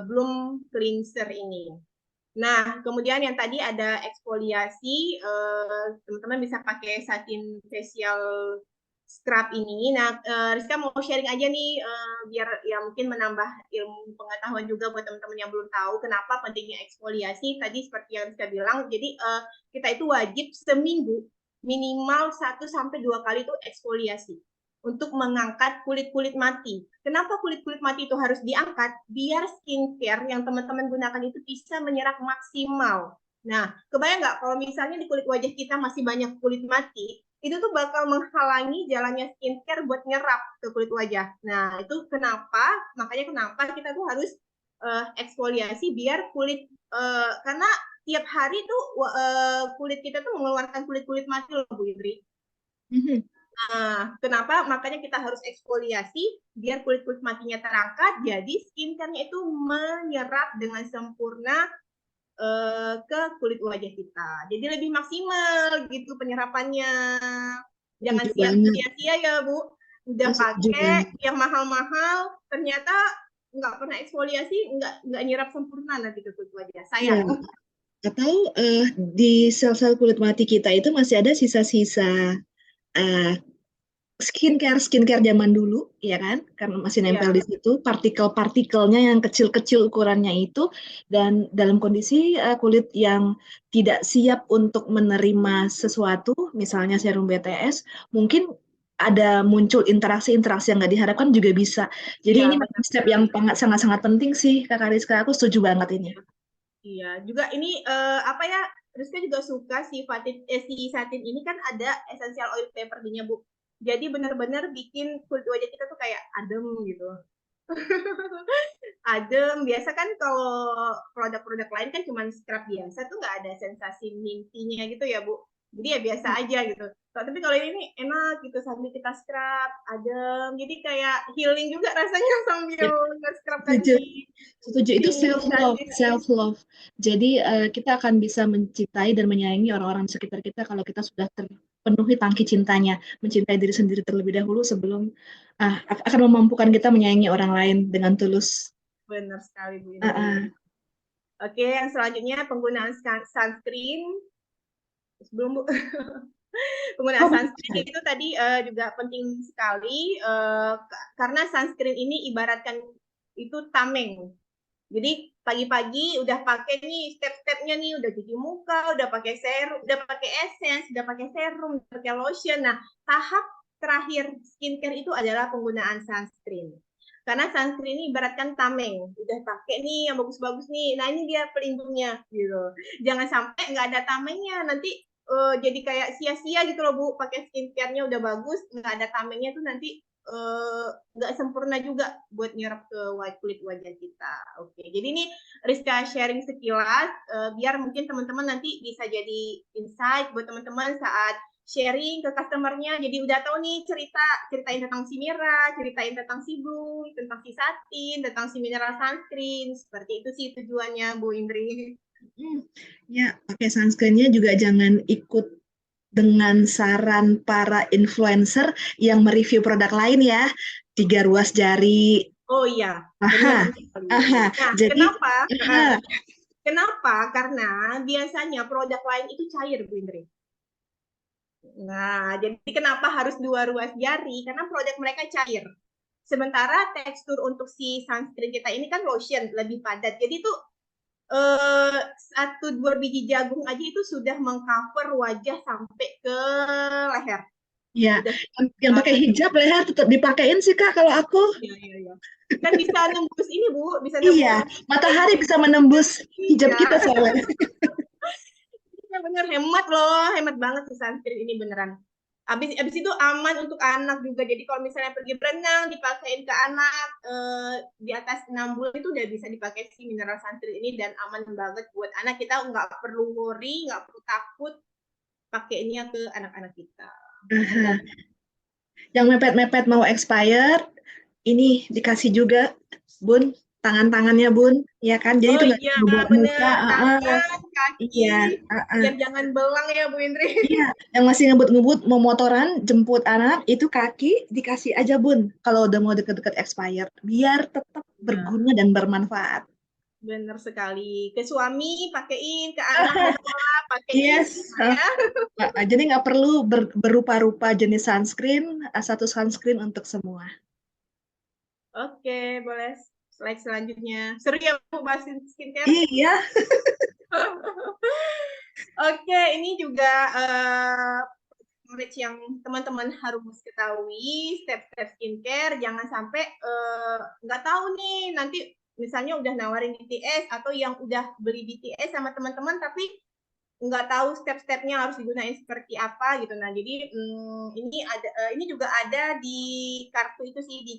Bloom cleanser ini. Nah kemudian yang tadi ada eksfoliasi, teman-teman bisa pakai satin facial scrub ini. Nah, Rizka mau sharing aja nih, biar ya mungkin menambah ilmu pengetahuan juga buat teman-teman yang belum tahu kenapa pentingnya eksfoliasi. Tadi seperti yang Rizka bilang, jadi kita itu wajib seminggu minimal 1 sampai 2 kali itu eksfoliasi untuk mengangkat kulit-kulit mati. Kenapa kulit-kulit mati itu harus diangkat? Biar skincare yang teman-teman gunakan itu bisa menyerap maksimal. Nah, kebayang nggak kalau misalnya di kulit wajah kita masih banyak kulit mati, itu tuh bakal menghalangi jalannya skincare buat nyerap ke kulit wajah. Nah, itu makanya kenapa kita tuh harus eksfoliasi biar kulit, karena tiap hari tuh kulit kita tuh mengeluarkan kulit-kulit mati loh Bu Indri. Mhm. Nah, kenapa? Makanya kita harus eksfoliasi biar kulit-kulit matinya terangkat, jadi skincare-nya itu menyerap dengan sempurna ke kulit wajah kita. Jadi lebih maksimal gitu penyerapannya. Jangan Setuju banget, sia-sia ya Bu. Udah setuju pakai banget. yang mahal-mahal, ternyata nggak pernah eksfoliasi, nggak nyerap sempurna nanti ke kulit wajah. Ya, Sayang. atau di sel-sel kulit mati kita itu masih ada sisa-sisa eh, skincare zaman dulu, ya kan? Karena masih nempel Ya, di situ, partikel-partikelnya yang kecil-kecil ukurannya itu, dan dalam kondisi kulit yang tidak siap untuk menerima sesuatu, misalnya serum BTS, mungkin ada muncul interaksi-interaksi yang nggak diharapkan juga bisa. Jadi iya ini benar step sekali. yang sangat-sangat penting sih, Kak Rizka. Aku setuju banget ini. Iya, juga ini apa ya? Rizka juga suka si satin ini kan ada essential oil paper-nya Bu. Jadi benar-benar bikin kulit wajah kita tuh kayak adem gitu. Adem. Biasa kan kalau produk-produk lain kan cuma scrub biasa tuh nggak ada sensasi mintinya gitu ya Bu. Jadi ya biasa aja gitu. Tapi kalau ini enak gitu sambil kita scrub, adem. Jadi kayak healing juga rasanya sambil Ya, nge-scrub setuju. tadi Setuju, si itu self love, satin ini. self love. Jadi kita akan bisa mencintai dan menyayangi orang-orang di sekitar kita kalau kita sudah terpenuhi tangki cintanya, mencintai diri sendiri terlebih dahulu sebelum akan memampukan kita menyayangi orang lain dengan tulus. Benar sekali Bu Ah, Indri. ah. Oke, yang selanjutnya penggunaan sunscreen. Sebelum Bu, penggunaan Oh, sunscreen itu tadi juga penting sekali karena sunscreen ini ibaratkan itu tameng. Jadi pagi-pagi udah pakai nih step-stepnya nih, udah cuci muka, udah pakai serum, udah pakai essence, udah pakai serum, udah pakai lotion. Nah, tahap terakhir skincare itu adalah penggunaan sunscreen. Karena sunscreen ini ibaratkan tameng, udah pakai nih yang bagus-bagus nih. Nah, ini dia pelindungnya gitu. Jangan sampai nggak ada tamengnya, nanti jadi kayak sia-sia gitu loh Bu, pakai skincare-nya udah bagus, nggak ada tamengnya tuh nanti nggak sempurna juga buat nyerap ke kulit wajah kita. Oke, jadi ini Rizka sharing sekilas biar mungkin teman-teman nanti bisa jadi insight buat teman-teman saat sharing ke customernya. Jadi udah tahu nih ceritain tentang si Mira, ceritain tentang si Blue, tentang si Satin, tentang si mineral sunscreen. Seperti itu sih tujuannya Bu Indri. Ya, pakai sunscreennya juga jangan ikut dengan saran para influencer yang mereview produk lain ya. 3 ruas jari. Oh iya, Aha, benar sekali. aha. Nah, Jadi, kenapa? aha, Kenapa? Karena biasanya produk lain itu cair, Bu Indri. Nah, jadi kenapa harus 2 ruas jari? Karena produk mereka cair. Sementara tekstur untuk si sunscreen kita ini kan lotion, lebih padat. Jadi tuh 1-2 biji jagung aja itu sudah mengcover wajah sampai ke leher. ya, Udah yang pakai banget. hijab leher tetap dipakein sih Kak kalau aku. Iya, iya, iya. Kan bisa nembus ini, Bu, bisa Iya, nembus matahari bisa menembus hijab iya. kita soalnya. Iya bener, hemat loh, hemat banget sih sunscreen ini beneran. Abis itu aman untuk anak juga. Jadi kalau misalnya pergi berenang, dipakein ke anak di atas 6 bulan itu udah bisa dipakai si mineral sunscreen ini dan aman banget buat anak. Kita nggak perlu worry, nggak perlu takut pakainya ke anak-anak kita. Aha. Yang mepet-mepet mau expired, ini dikasih juga, Bun, tangan-tangannya Bun, ya kan? Jadi Oh itu nggak iya, cuma buat muka, bener. Tangan, kaki, iya, biar jangan belang ya Bu Indri. iya. Yang masih ngebut-ngebut mau motoran, jemput anak, itu kaki dikasih aja Bun, kalau udah mau deket-deket expired, biar tetap Nah, berguna dan bermanfaat. bener sekali. Ke suami pakein, ke anak di sekolah pakein. Yes, Nah, ya. jadi nggak perlu berupa-rupa jenis sunscreen, satu sunscreen untuk semua. Oke, boleh slide selanjutnya. Seru ya Bu bahas skincare. Iya, Oke, ini juga knowledge yang teman-teman harus ketahui, step-step skincare. Jangan sampai nggak tahu nih nanti misalnya udah nawarin BTS atau yang udah beli BTS sama teman-teman tapi nggak tahu step-stepnya harus digunakan seperti apa gitu. Nah, jadi ini juga ada di kartu itu sih di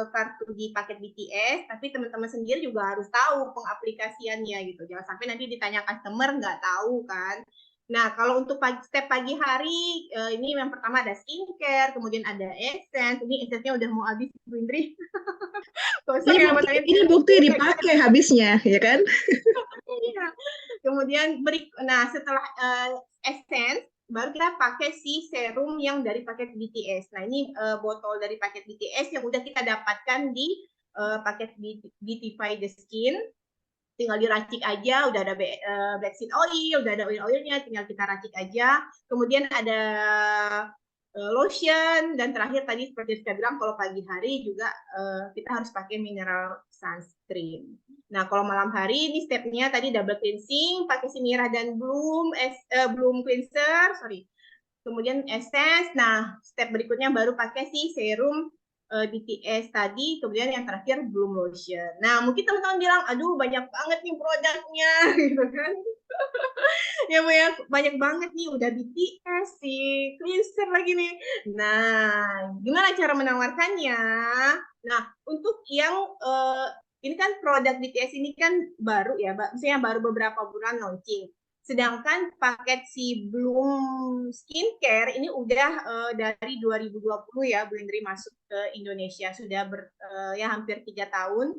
kartu di paket BTS, tapi teman-teman sendiri juga harus tahu pengaplikasiannya gitu. Jangan sampai nanti ditanya customer nggak tahu kan. Nah, kalau untuk step pagi hari, ini yang pertama ada skincare, kemudian ada essence. Ini essence-nya udah mau habis, Bu Indri. ini Gosok ya, bukti, matanya. ini bukti dipakai habisnya, ya kan? Iya. Kemudian nah setelah essence baru kita pakai si serum yang dari paket BTS. Nah ini botol dari paket BTS yang udah kita dapatkan di paket Beautify the Skin. Tinggal diracik aja, udah ada black seed oil, udah ada oil-oilnya, tinggal kita racik aja. Kemudian ada lotion dan terakhir tadi seperti saya bilang kalau pagi hari juga kita harus pakai mineral sunscreen. Nah kalau malam hari ini stepnya tadi double cleansing pakai si Mirah dan Bloom cleanser, sorry. Kemudian essence. Nah step berikutnya baru pakai si serum BTS tadi, kemudian yang terakhir Bloom lotion. Nah mungkin teman-teman bilang, aduh banyak banget nih produknya, gitu kan? Ya Bu ya, banyak banget nih udah BTS sih, cleanser lagi nih. Nah, gimana cara menawarkannya? Nah, untuk yang ini kan produk BTS ini kan baru ya, misalnya baru beberapa bulan launching. Sedangkan paket si Bloom Skincare ini udah dari 2020 ya, Bu Indri masuk ke Indonesia. Sudah ya hampir 3 tahun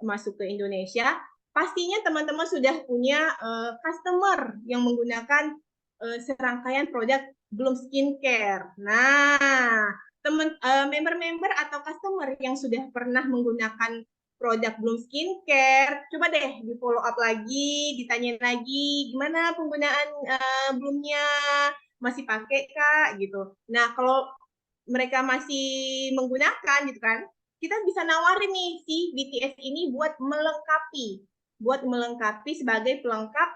masuk ke Indonesia pastinya teman-teman sudah punya customer yang menggunakan serangkaian produk Bloom Skincare. Nah, member-member atau customer yang sudah pernah menggunakan produk Bloom Skincare, coba deh di follow up lagi, ditanyain lagi gimana penggunaan Bloomnya, masih pakai kak gitu. Nah, kalau mereka masih menggunakan gitu kan, kita bisa nawarin nih si BTS ini buat melengkapi sebagai pelengkap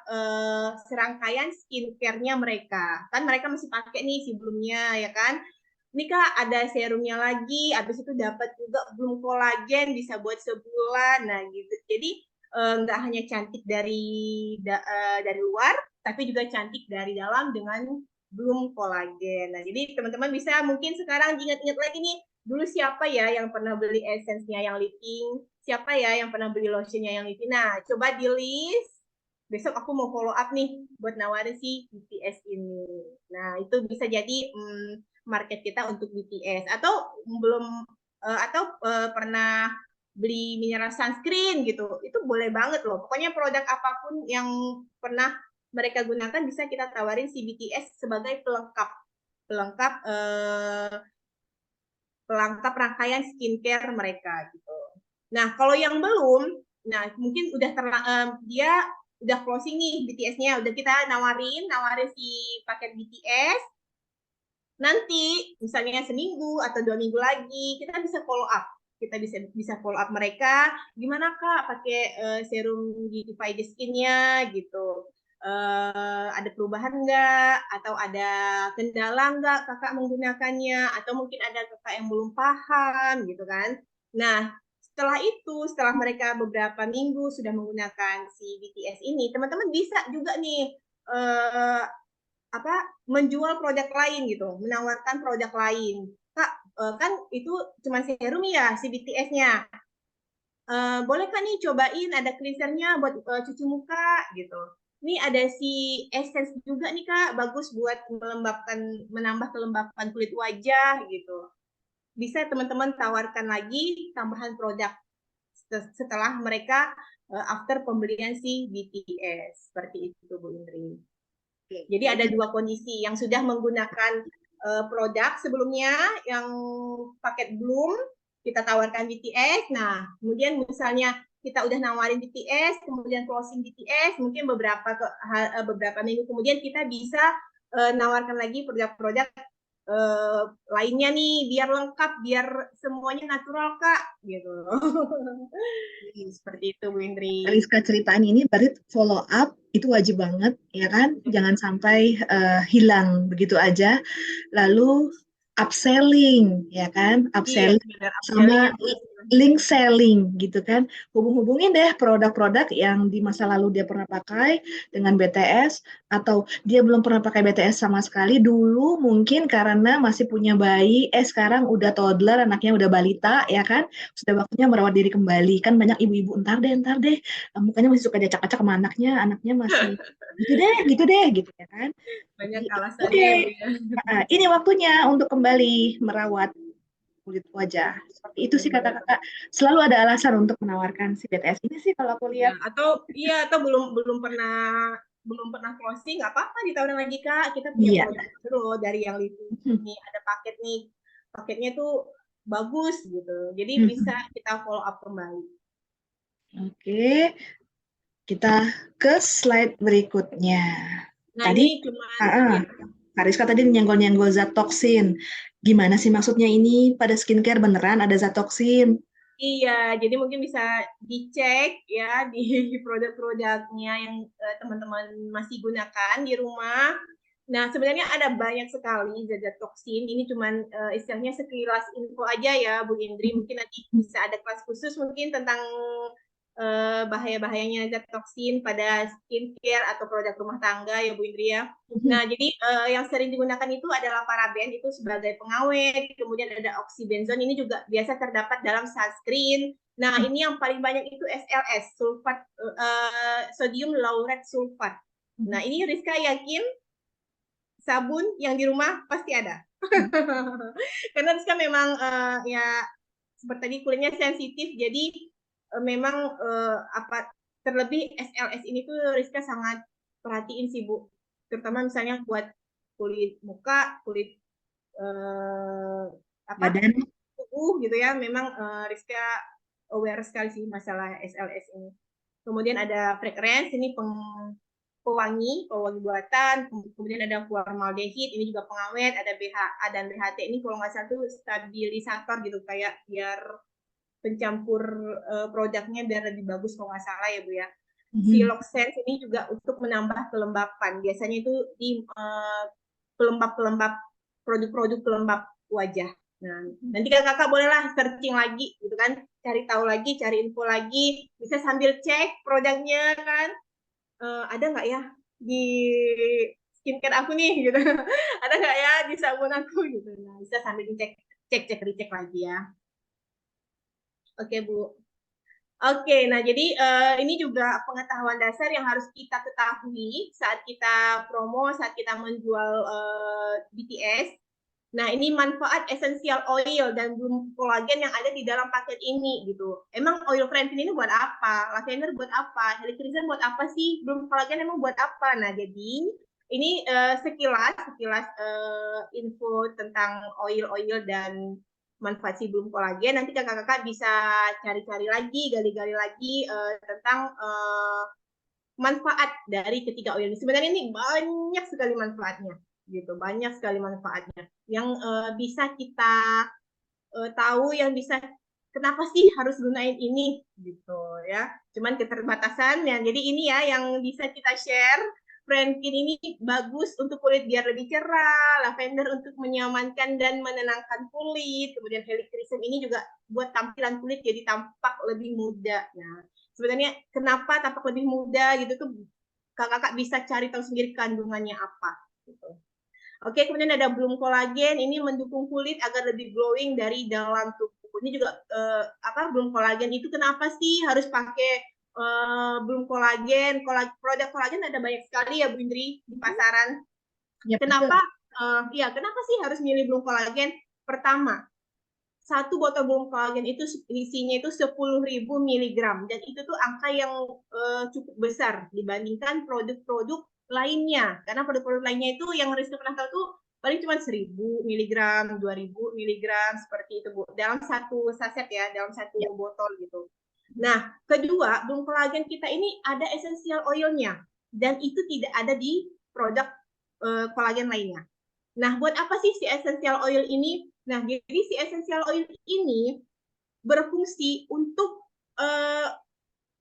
serangkaian skincare-nya mereka. Kan mereka masih pakai nih sebelumnya ya kan. Ini Kak ada serumnya lagi, habis itu dapat juga Bloom kolagen bisa buat sebulan. Nah gitu. Jadi nggak hanya cantik dari luar, tapi juga cantik dari dalam dengan Bloom kolagen. Nah jadi teman-teman bisa mungkin sekarang ingat-ingat lagi nih, dulu siapa ya yang pernah beli essence-nya yang lifting, siapa ya yang pernah beli lotionnya yang lifting. Nah coba di list, besok aku mau follow up nih buat nawarin si BTS ini. Nah itu bisa jadi market kita untuk BTS atau belum pernah beli mineral sunscreen gitu, itu boleh banget loh. Pokoknya produk apapun yang pernah mereka gunakan bisa kita tawarin si BTS sebagai pelengkap pelengkap pelengkap rangkaian skincare mereka gitu. Nah, kalau yang belum, nah mungkin udah dia udah closing nih BTS-nya, udah kita nawarin si paket BTS. Nanti misalnya seminggu atau 2 minggu lagi kita bisa follow up. Kita bisa follow up mereka, gimana Kak pakai serum Beautify the Skin-nya gitu. Ada perubahan nggak? Atau ada kendala nggak kakak menggunakannya? Atau mungkin ada kakak yang belum paham gitu kan? Nah, setelah mereka beberapa minggu sudah menggunakan si BTS ini, teman-teman bisa juga nih eh, menjual produk lain gitu, menawarkan produk lain. Kak, kan itu cuma serum ya si BTS-nya. Boleh kan nih cobain ada cleansernya buat cuci muka gitu. Ini ada si essence juga nih Kak, bagus buat menambah kelembapan kulit wajah gitu. Bisa teman-teman tawarkan lagi tambahan produk setelah mereka after pembelian si BTS. Seperti itu Bu Indri. Jadi ada dua kondisi yang sudah menggunakan produk sebelumnya yang paket Bloom kita tawarkan BTS. Nah, kemudian misalnya kita udah nawarin BTS, kemudian closing BTS, mungkin beberapa minggu kemudian kita bisa nawarkan lagi produk-produk lainnya nih biar lengkap, biar semuanya natural Kak, gitu. Seperti itu Bu Indri. Rizka ceritaan ini berarti follow up itu wajib banget ya kan, jangan sampai hilang begitu aja. Lalu upselling ya kan, Iya, upselling benar. Upselling sama itu link selling gitu kan. Hubung-hubungin deh produk-produk yang di masa lalu dia pernah pakai dengan BTS, atau dia belum pernah pakai BTS sama sekali dulu mungkin karena masih punya bayi, sekarang udah toddler, anaknya udah balita ya kan, sudah waktunya merawat diri kembali. Kan banyak ibu-ibu, ntar deh, mukanya masih suka diacak-acak sama anaknya masih gitu deh gitu ya kan. banyak Jadi alasannya oke, ya Bu ya. ini waktunya untuk kembali merawat kulit wajah. Seperti itu sih Benar. kakak-kakak. Selalu ada alasan untuk menawarkan si BTS ini sih kalau aku Ya, lihat. atau belum pernah closing, nggak apa-apa ditawarin lagi Kak. Kita punya Iya. produk baru loh dari yang itu. Ini ada paket nih. Paketnya tuh bagus gitu. Jadi bisa kita follow up kembali. Oke, kita ke slide berikutnya. Nah, Tadi, ini cuman ya. Kak Rizka tadi nyenggol-nyenggol zat toksin. Gimana sih maksudnya ini pada skincare beneran ada zat toksin? Iya, jadi mungkin bisa dicek ya di produk-produknya yang teman-teman masih gunakan di rumah. Nah, sebenarnya ada banyak sekali zat-zat toksin. Ini cuman istilahnya sekilas info aja ya, Bu Indri. Mungkin nanti bisa ada kelas khusus mungkin tentang bahaya-bahayanya zat toksin pada skincare atau produk rumah tangga ya, Bu Indri ya. Nah, jadi yang sering digunakan itu adalah paraben itu sebagai pengawet, kemudian ada oksibenzon ini juga biasa terdapat dalam sunscreen. Nah, ini yang paling banyak itu SLS, sulfat sodium lauret sulfat. Nah, ini Rizka yakin sabun yang di rumah pasti ada. Karena Rizka memang ya seperti tadi kulitnya sensitif, jadi memang terlebih SLS ini tuh Rizka sangat perhatiin sih Bu. Terutama misalnya buat kulit muka, kulit eh, Badan. tubuh gitu ya. Memang Rizka aware sekali sih masalah SLS ini. Kemudian ada fragrance, ini pewangi buatan, kemudian ada formaldehid, ini juga pengawet, ada BHA dan BHT, ini kalau nggak salah itu stabilisator gitu, kayak biar pencampur produknya biar lebih bagus kalau nggak salah ya Bu ya. Siloxane ini juga untuk menambah kelembapan, biasanya itu di pelembab-pelembab, produk-produk pelembab wajah. Nah, nanti kakak bolehlah searching lagi gitu kan, cari tahu lagi, cari info lagi, bisa sambil cek produknya kan, ada nggak ya di skincare aku nih gitu, ada nggak ya di sabun aku gitu. Nah, bisa sambil dicek, cek dicek lagi ya. Oke Bu. Oke, nah jadi ini juga pengetahuan dasar yang harus kita ketahui saat kita promo, saat kita menjual BTS. Nah, ini manfaat essential oil dan bloom kolagen yang ada di dalam paket ini gitu. Emang oil Frankrin ini buat apa? Lavender buat apa? Helichrysum buat apa sih? Bloom kolagen emang buat apa? Nah, jadi ini sekilas info tentang oil-oil dan manfaat si bloom kolagen. Nanti kakak-kakak bisa cari-cari lagi, gali-gali lagi tentang manfaat dari ketiga oil ini. Sebenarnya ini banyak sekali manfaatnya, gitu. Banyak sekali manfaatnya yang bisa kita tahu, yang bisa kenapa sih harus gunain ini, gitu ya. Cuman keterbatasan ya. Jadi ini ya yang bisa kita share. Frankin ini bagus untuk kulit biar lebih cerah, lavender untuk menyamankan dan menenangkan kulit, kemudian helichrysum ini juga buat tampilan kulit jadi tampak lebih muda. Nah, sebenarnya kenapa tampak lebih muda gitu tuh kakak bisa cari tahu sendiri kandungannya apa gitu. Oke, kemudian ada bloom kolagen, ini mendukung kulit agar lebih glowing dari dalam tubuh. Ini juga bloom kolagen itu kenapa sih harus pakai bloom kolagen? Produk kolagen ada banyak sekali ya Bu Indri di pasaran. Ya, betul. Kenapa? Kenapa sih harus milih bloom kolagen? Pertama, satu botol bloom kolagen itu isinya itu 10.000 miligram dan itu tuh angka yang cukup besar dibandingkan produk-produk lainnya, karena produk-produk lainnya itu yang Rizky pernah tahu tuh paling cuma 1.000 miligram, 2.000 miligram seperti itu Bu, dalam satu saset ya, dalam satu Ya. botol gitu. Nah, kedua, bloom kolagen kita ini ada essential oilnya dan itu tidak ada di produk kolagen lainnya. Nah, buat apa sih si essential oil ini? Nah, jadi si essential oil ini berfungsi untuk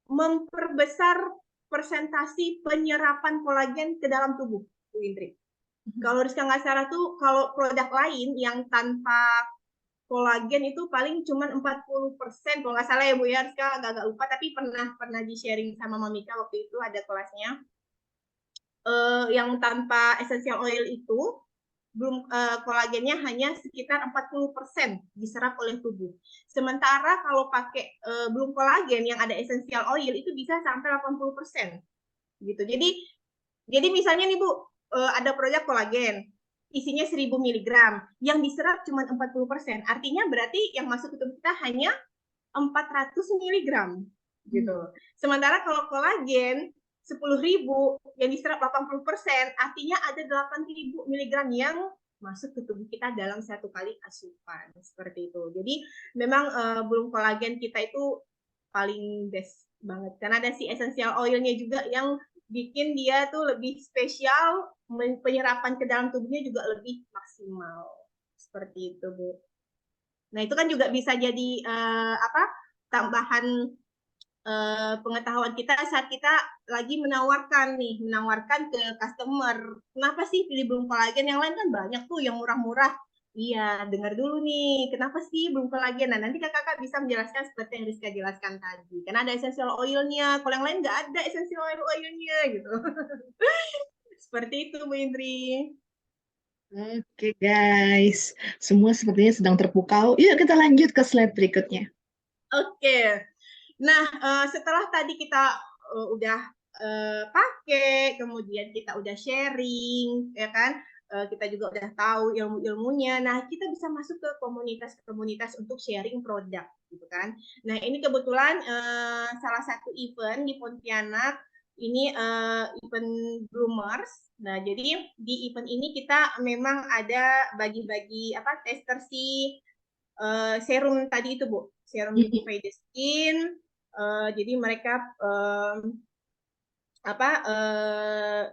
memperbesar persentasi penyerapan kolagen ke dalam tubuh, Bu Indri. Kalau Rizka nggak salah tuh, kalau produk lain yang tanpa kolagen itu paling cuma 40%, kalau nggak salah ya Bu ya, Rizka agak lupa, tapi pernah di-sharing sama Mamika waktu itu ada kelasnya. Yang tanpa essential oil itu belum kolagennya hanya sekitar 40% diserap oleh tubuh. Sementara kalau pakai belum kolagen yang ada essential oil itu bisa sampai 80%. Gitu. Jadi misalnya nih Bu, ada produk kolagen isinya 1.000 miligram, yang diserap cuma 40%. Artinya berarti yang masuk ke tubuh kita hanya 400 miligram gitu. Sementara kalau kolagen 10.000 yang diserap 80%, artinya ada 8.000 miligram yang masuk ke tubuh kita dalam satu kali asupan seperti itu. Jadi memang belum kolagen kita itu paling best banget karena ada si essential oilnya juga yang bikin dia tuh lebih spesial, penyerapan ke dalam tubuhnya juga lebih maksimal seperti itu Bu. Nah itu kan juga bisa jadi tambahan pengetahuan kita saat kita lagi menawarkan ke customer. Kenapa sih pilih bloom kolagen? Yang lain kan banyak tuh yang murah-murah. Iya, dengar dulu nih, kenapa sih bloom kolagen? Nah, nanti kakak bisa menjelaskan seperti yang Rizka jelaskan tadi. Karena ada essential oilnya, kalau yang lain nggak ada essential oilnya gitu. Seperti itu, Bu Indri. Oke guys, semua sepertinya sedang terpukau. Yuk kita lanjut ke slide berikutnya. Oke. Nah, setelah tadi kita udah pakai, kemudian kita udah sharing, ya kan? Kita juga udah tahu ilmu-ilmunya. Nah, kita bisa masuk ke komunitas-komunitas untuk sharing produk, gitu kan? Nah, ini kebetulan salah satu event di Pontianak, ini event Bloomers. Nah, jadi di event ini kita memang ada bagi-bagi tester si serum tadi itu Bu, serum Beautify the Skin. Jadi mereka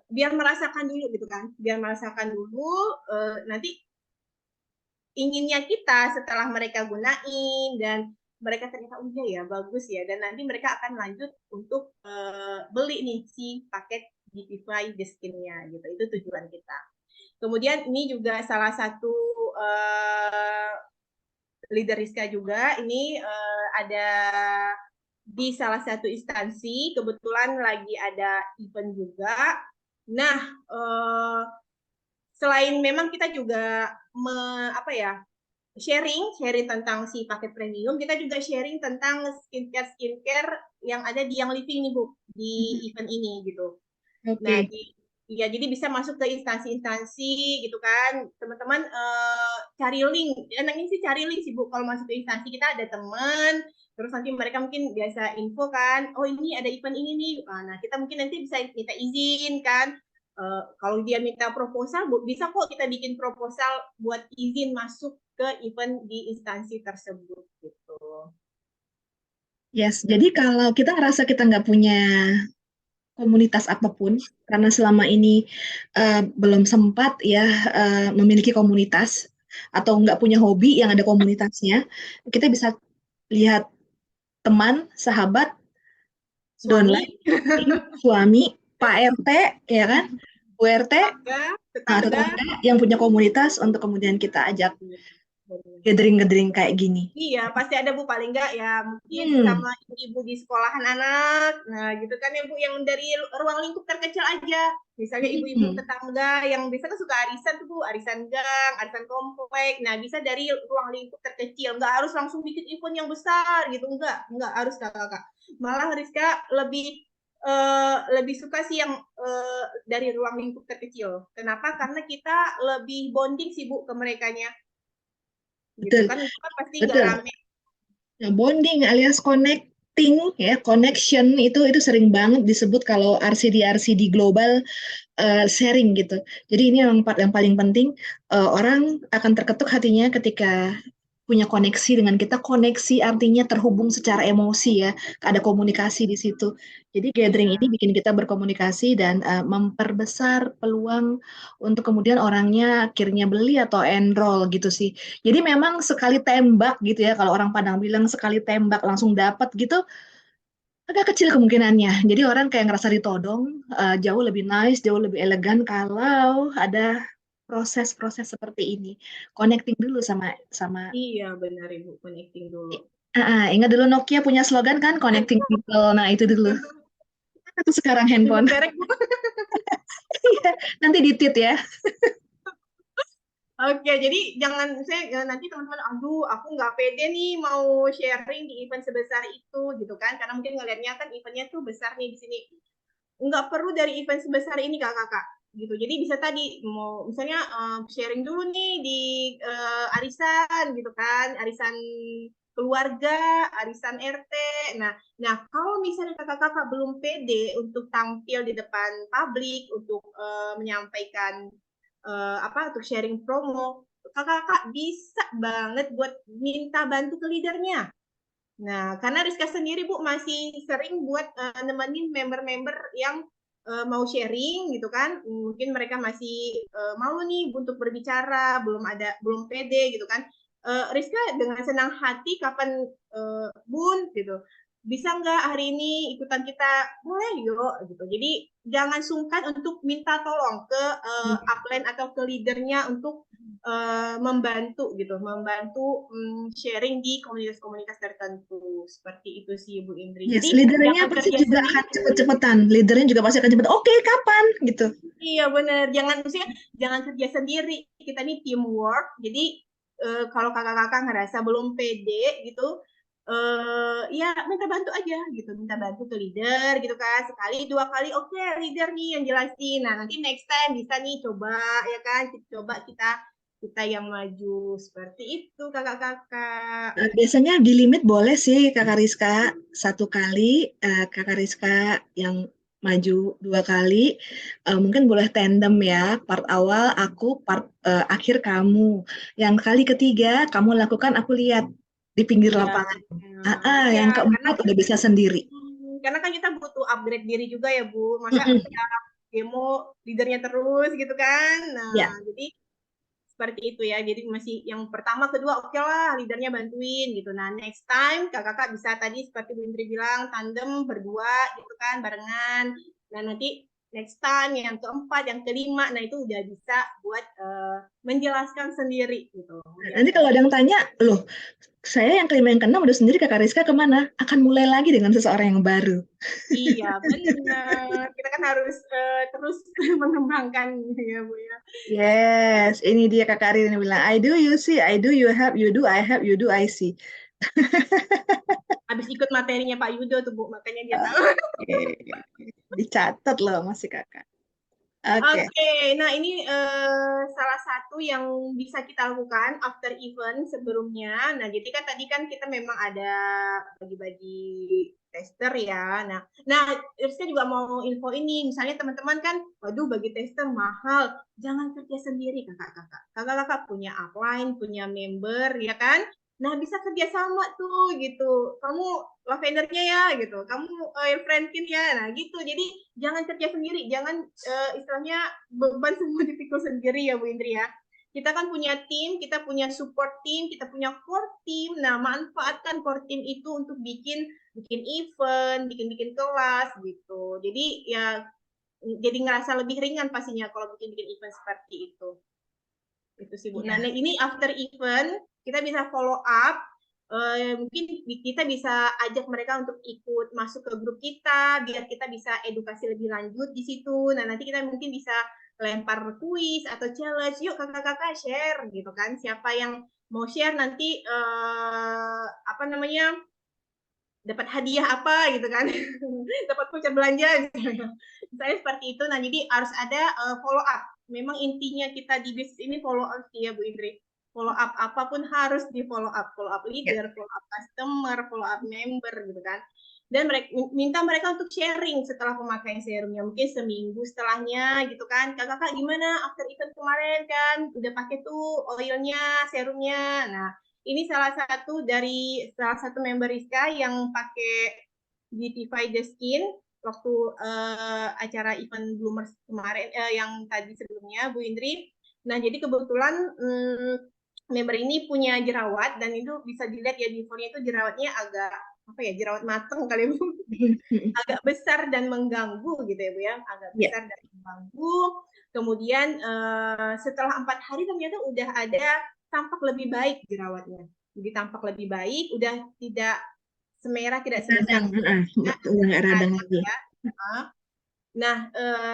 biar merasakan dulu gitu kan, biar merasakan dulu nanti inginnya kita setelah mereka gunain dan mereka ternyata oh iya ya bagus ya, dan nanti mereka akan lanjut untuk beli nih si paket Beautify the Skin-nya gitu. Itu tujuan kita. Kemudian ini juga salah satu leader Rizka juga ini ada di salah satu instansi, kebetulan lagi ada event juga. Nah, selain memang kita juga sharing tentang si paket premium, kita juga sharing tentang skincare yang ada di Yang Living nih Bu, di event ini gitu. Oke. Nah, Iya, jadi bisa masuk ke instansi-instansi gitu kan. Teman-teman cari link. Enaknya sih cari link sih Bu. Kalau masuk ke instansi kita ada teman, terus nanti mereka mungkin biasa info kan. Oh ini ada event ini nih. Nah kita mungkin nanti bisa minta izin kan. Kalau dia minta proposal, Bu, bisa kok kita bikin proposal buat izin masuk ke event di instansi tersebut gitu. Yes, jadi kalau kita ngerasa kita nggak punya komunitas apapun, karena selama ini belum sempat ya memiliki komunitas atau nggak punya hobi yang ada komunitasnya, kita bisa lihat teman, sahabat, Suami, downline, suami, Pak RT, ya kan, Bu RT, tetangga, tetangga. tetangga yang punya komunitas untuk kemudian kita ajak gathering-gathering kayak gini. Iya, pasti ada Bu, paling enggak ya mungkin Hmm, sama ibu di sekolahan anak. Nah, gitu kan ya Bu, yang dari ruang lingkup terkecil aja. Misalnya ibu-ibu hmm, tetangga yang bisa kan suka arisan tuh Bu, arisan gang, arisan komplek. Nah, bisa dari ruang lingkup terkecil, nggak harus langsung bikin event yang besar gitu, enggak harus Kakak. Malah Rizka lebih suka sih yang dari ruang lingkup terkecil. Kenapa? Karena kita lebih bonding sih Bu ke merekanya gitu betul, kan, itu kan pasti nggak betul. rame. Nah, bonding alias connecting ya, connection itu sering banget disebut kalau RCD global sharing gitu. Jadi ini yang paling penting, orang akan terketuk hatinya ketika punya koneksi dengan kita. Koneksi artinya terhubung secara emosi ya, ada komunikasi di situ. Jadi gathering Iya. ini bikin kita berkomunikasi dan memperbesar peluang untuk kemudian orangnya akhirnya beli atau enroll gitu sih. Jadi memang sekali tembak gitu ya, kalau orang Padang bilang sekali tembak langsung dapat gitu, agak kecil kemungkinannya. Jadi orang kayak ngerasa ditodong, jauh lebih nice, jauh lebih elegan kalau ada proses-proses seperti ini. Connecting dulu sama sama. Iya, benar Ibu, connecting dulu. Ingat dulu Nokia punya slogan kan, connecting people. Nah, itu dulu. Atau sekarang Sebut handphone. merek Bu. Iya, nanti di tweet ya. Oke, jadi jangan nanti teman-teman, aduh, aku nggak pede nih mau sharing di event sebesar itu gitu kan, karena mungkin ngelihatnya kan eventnya tuh besar nih di sini. Nggak perlu dari event sebesar ini kakak gitu. Jadi bisa tadi mau misalnya sharing dulu nih di arisan gitu kan, arisan keluarga, arisan RT. Nah, kalau misalnya kakak-kakak belum pede untuk tampil di depan publik untuk menyampaikan untuk sharing promo, kakak-kakak bisa banget buat minta bantu ke leadernya. Nah, karena Rizka sendiri Bu masih sering buat nemenin member-member yang mau sharing gitu kan. Mungkin mereka masih malu nih untuk berbicara, belum pede gitu kan. Rizka dengan senang hati kapan Bun gitu. Bisa nggak hari ini ikutan kita? Boleh yuk gitu. Jadi jangan sungkan untuk minta tolong ke upline atau ke leadernya untuk membantu gitu, membantu sharing di komunitas-komunitas tertentu. Seperti itu sih Bu Indri. Yes, Jadi leadernya jangan pasti kerja juga sendiri. akan cepet-cepetan. Leadernya juga pasti akan cepet. Oke, kapan? Gitu. Iya benar. Jangan kerja sendiri. Kita ini teamwork. Jadi kalau kakak-kakak ngerasa belum pede gitu, ya minta bantu aja gitu, minta bantu ke leader gitu kan, sekali dua kali oke, leader nih yang jelasin, nah nanti next time bisa nih coba ya kan, coba kita kita yang maju seperti itu kakak-kakak. Biasanya di limit boleh sih Kakak Rizka satu kali, Kakak Rizka yang maju dua kali. Mungkin boleh tandem ya, part awal aku, part akhir kamu. Yang kali ketiga kamu lakukan, aku lihat di pinggir Iya lapangan. benar. Iya Yang karena keempat udah bisa sendiri. karena kan kita butuh upgrade diri juga ya Bu, masa Mm-mm. kita demo leadernya terus gitu kan. Nah Ya, jadi seperti itu ya. Jadi masih yang pertama, kedua oke lah leadernya bantuin gitu. Nah next time kakak-kakak bisa tadi seperti Bu Indri bilang tandem berdua gitu kan barengan. Nah nanti next time yang keempat, yang kelima, nah itu udah bisa buat menjelaskan sendiri gitu. nanti Menjelaskan kalau ada yang sendiri. tanya, loh, saya yang kelima yang keenam udah sendiri, Kakak Rizka kemana? Akan mulai lagi dengan seseorang yang baru. Iya benar. Kita kan harus terus mengembangkan ya Bu ya. Yes, ini dia Kakak Rin yang bilang, I do, you see, I do, you have, you do, I have, you do, I see. Habis ikut materinya Pak Yudo tuh Bu, makanya dia tahu. Oke, dicatat loh masih Kakak. Oke. Oke, nah ini salah satu yang bisa kita lakukan after event sebelumnya. Nah, jadi kan tadi kan kita memang ada bagi-bagi tester ya. Nah, Rizka juga mau info ini. Misalnya teman-teman kan, waduh bagi tester mahal. Jangan kerja sendiri kakak-kakak. Kakak-kakak punya upline, punya member, ya kan? Nah, bisa kerja sama tuh gitu. Kamu lavendernya ya gitu. Kamu friendkin ya. Nah, gitu. Jadi jangan kerja sendiri, jangan istilahnya beban semua dipikul sendiri ya Bu Indri ya. Kita kan punya tim, kita punya support tim, kita punya core team. Nah, manfaatkan core team itu untuk bikin bikin event, bikin-bikin kelas gitu. Jadi ya jadi ngerasa lebih ringan pastinya kalau bikin-bikin event seperti itu. Itu sih Bu. Nah, Iya. ini after event kita bisa follow up. Mungkin kita bisa ajak mereka untuk ikut masuk ke grup kita biar kita bisa edukasi lebih lanjut di situ. Nah, nanti kita mungkin bisa lempar kuis atau challenge. Yuk kakak-kakak share gitu kan. Siapa yang mau share nanti apa namanya dapat hadiah apa gitu kan, dapat voucher belanja gitu. Misalnya seperti itu. Nah, jadi harus ada follow up. Memang intinya kita di bisnis ini follow up sih ya Bu Indri. Follow up apapun harus di follow up Ya. leader, follow up customer, follow up member gitu kan. Dan mereka minta mereka untuk sharing setelah pemakaian serumnya, mungkin seminggu setelahnya gitu kan. Kakak gimana after event kemarin kan udah pakai tuh oilnya, serumnya. Nah, ini salah satu member Rizka yang pakai Beautify the Skin waktu acara event Bloomers kemarin yang tadi sebelumnya Bu Indri. Nah, jadi kebetulan member ini punya jerawat dan itu bisa dilihat ya before-nya itu jerawatnya agak apa ya, jerawat mateng kali Bu. Agak besar dan mengganggu gitu ya Bu ya, agak Ya. besar dan mengganggu. Kemudian setelah 4 hari ternyata udah ada tampak lebih baik jerawatnya. Jadi tampak lebih baik, udah tidak semerah, tidak sebesar Radang, betul, nggak radang radang lagi. ya. Nah,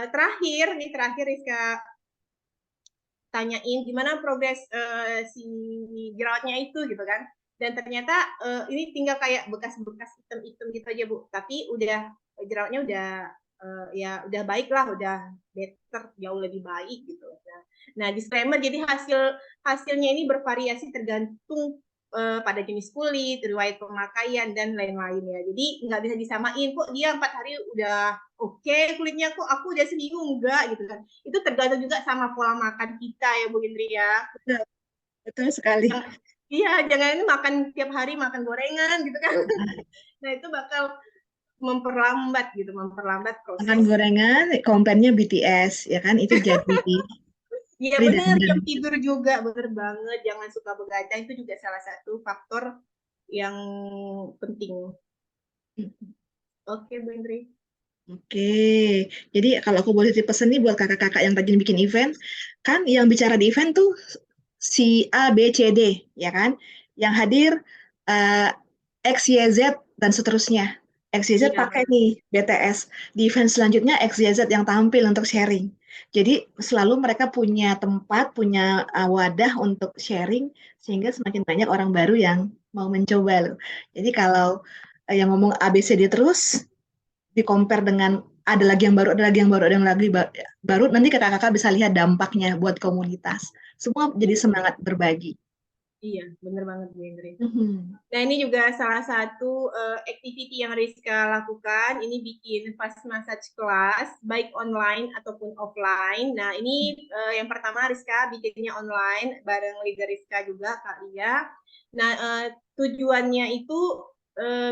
terakhir Rizka tanyain gimana progres si jerawatnya itu gitu kan. Dan ternyata ini tinggal kayak bekas-bekas hitam-hitam gitu aja Bu. Tapi udah jerawatnya udah ya udah baik lah, udah better, jauh lebih baik gitu. Nah, disclaimer jadi hasilnya ini bervariasi tergantung pada jenis kulit, riwayat pemakaian dan lain-lain ya. Jadi nggak bisa disamain kok dia 4 hari udah oke kulitnya, kok aku udah seminggu enggak gitu kan. Itu tergantung juga sama pola makan kita ya Bu Indri ya. Betul, betul sekali. Iya, jangan makan tiap hari makan gorengan gitu kan. Nah, itu bakal memperlambat Makan proses. gorengan, komplainnya BTS, ya kan? Itu jadi Iya bener, redundant. jam tidur juga bener banget. Jangan suka begadang, itu juga salah satu faktor yang penting. Oke, Bu Indri. Oke, jadi kalau aku boleh titip pesan nih buat kakak-kakak yang tadi bikin event, kan yang bicara di event tuh si A, B, C, D, ya kan? Yang hadir eh, X, Y, Z, dan seterusnya. X, Y, Z Iya, pakai nih BTS. Di event selanjutnya X, Y, Z yang tampil untuk sharing. Jadi selalu mereka punya tempat, punya wadah untuk sharing, sehingga semakin banyak orang baru yang mau mencoba loh. Jadi kalau yang ngomong A, B, C, D terus, di compare dengan ada lagi yang baru, ada lagi yang baru, ada yang lagi baru, nanti kakak-kakak bisa lihat dampaknya buat komunitas. Semua jadi semangat berbagi. iya, bener banget Bu Indri. Mhm. Nah, ini juga salah satu activity yang Rizka lakukan. Ini bikin fast massage class, baik online ataupun offline. Nah, ini yang pertama Rizka bikinnya online, bareng leader Rizka juga, Kak Lia. Nah, tujuannya itu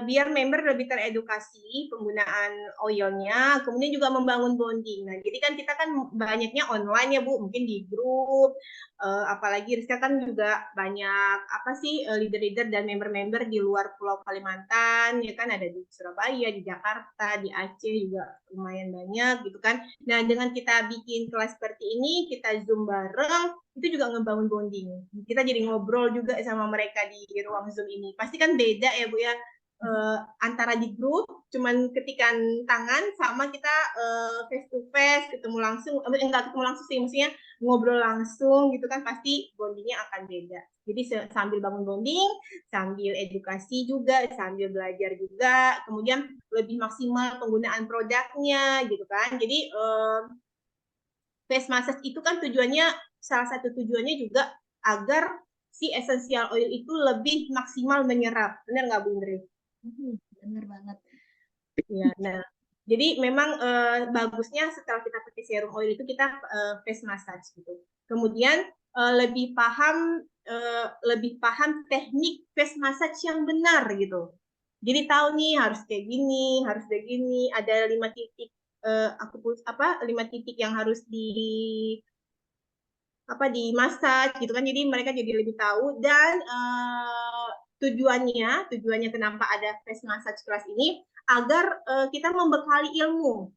biar member lebih teredukasi penggunaan oilnya, kemudian juga membangun bonding. Nah, jadi kan kita kan banyaknya online ya Bu, mungkin di grup, apalagi Rizka kan juga banyak apa sih leader-leader dan member-member di luar Pulau Kalimantan, ya kan ada di Surabaya, di Jakarta, di Aceh juga lumayan banyak gitu kan. Nah, dengan kita bikin kelas seperti ini, kita Zoom bareng, itu juga ngebangun bonding. Kita jadi ngobrol juga sama mereka di ruang Zoom ini. Pasti kan beda ya Bu ya, antara di grup cuman ketikan tangan sama kita face to face ketemu langsung, enggak ketemu langsung sih, maksudnya ngobrol langsung gitu kan, pasti bondingnya akan beda. Jadi sambil bangun bonding, sambil edukasi juga, sambil belajar juga, kemudian lebih maksimal penggunaan produknya gitu kan. Jadi face massage itu kan tujuannya, salah satu tujuannya juga agar si essential oil itu lebih maksimal menyerap. Benar nggak Bu Indri? Benar banget. Ya, nah, jadi memang bagusnya setelah kita pakai serum oil itu kita face massage gitu. Kemudian lebih paham teknik face massage yang benar gitu. Jadi tahu nih harus kayak gini, harus kayak gini. Ada 5 titik lima titik yang harus di massage gitu kan. Jadi mereka jadi lebih tahu dan tujuannya kenapa ada face massage class ini agar kita membekali ilmu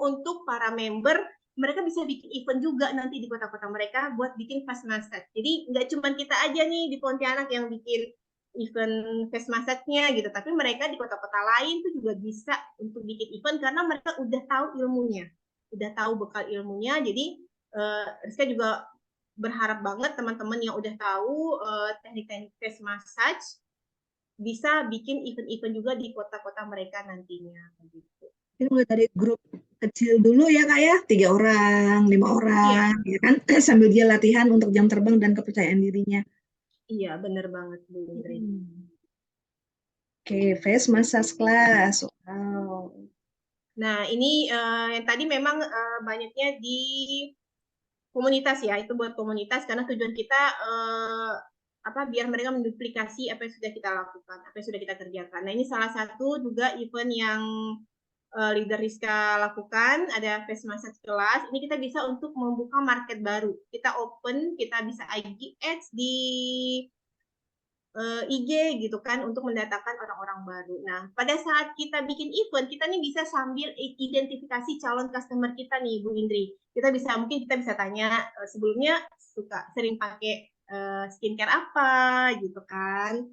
untuk para member. Mereka bisa bikin event juga nanti di kota-kota mereka buat bikin face massage. Jadi nggak cuma kita aja nih di Pontianak yang bikin event face massage-nya gitu, tapi mereka di kota-kota lain tuh juga bisa untuk bikin event karena mereka udah tahu ilmunya, udah tahu bekal ilmunya. Jadi Rizka juga berharap banget teman-teman yang udah tahu teknik-teknik face massage bisa bikin event-event juga di kota-kota mereka nantinya. Gitu. Ini mulai dari grup kecil dulu ya Kak ya, 3 orang, 5 orang, ya kan, sambil dia latihan untuk jam terbang dan kepercayaan dirinya. Iya, bener banget Bu Indri. Oke, face massage class. Wow. Nah, ini yang tadi memang banyaknya di komunitas ya, itu buat komunitas karena tujuan kita biar mereka menduplikasi apa yang sudah kita lakukan, apa yang sudah kita kerjakan. Nah, ini salah satu juga event yang leader Rizka lakukan, ada face massage kelas. Ini kita bisa untuk membuka market baru. Kita open, kita bisa IG ads di IG gitu kan untuk mendatangkan orang-orang baru. Nah, pada saat kita bikin event, kita nih bisa sambil identifikasi calon customer kita nih, Bu Indri. Mungkin kita bisa tanya sebelumnya sering pakai skincare apa gitu kan.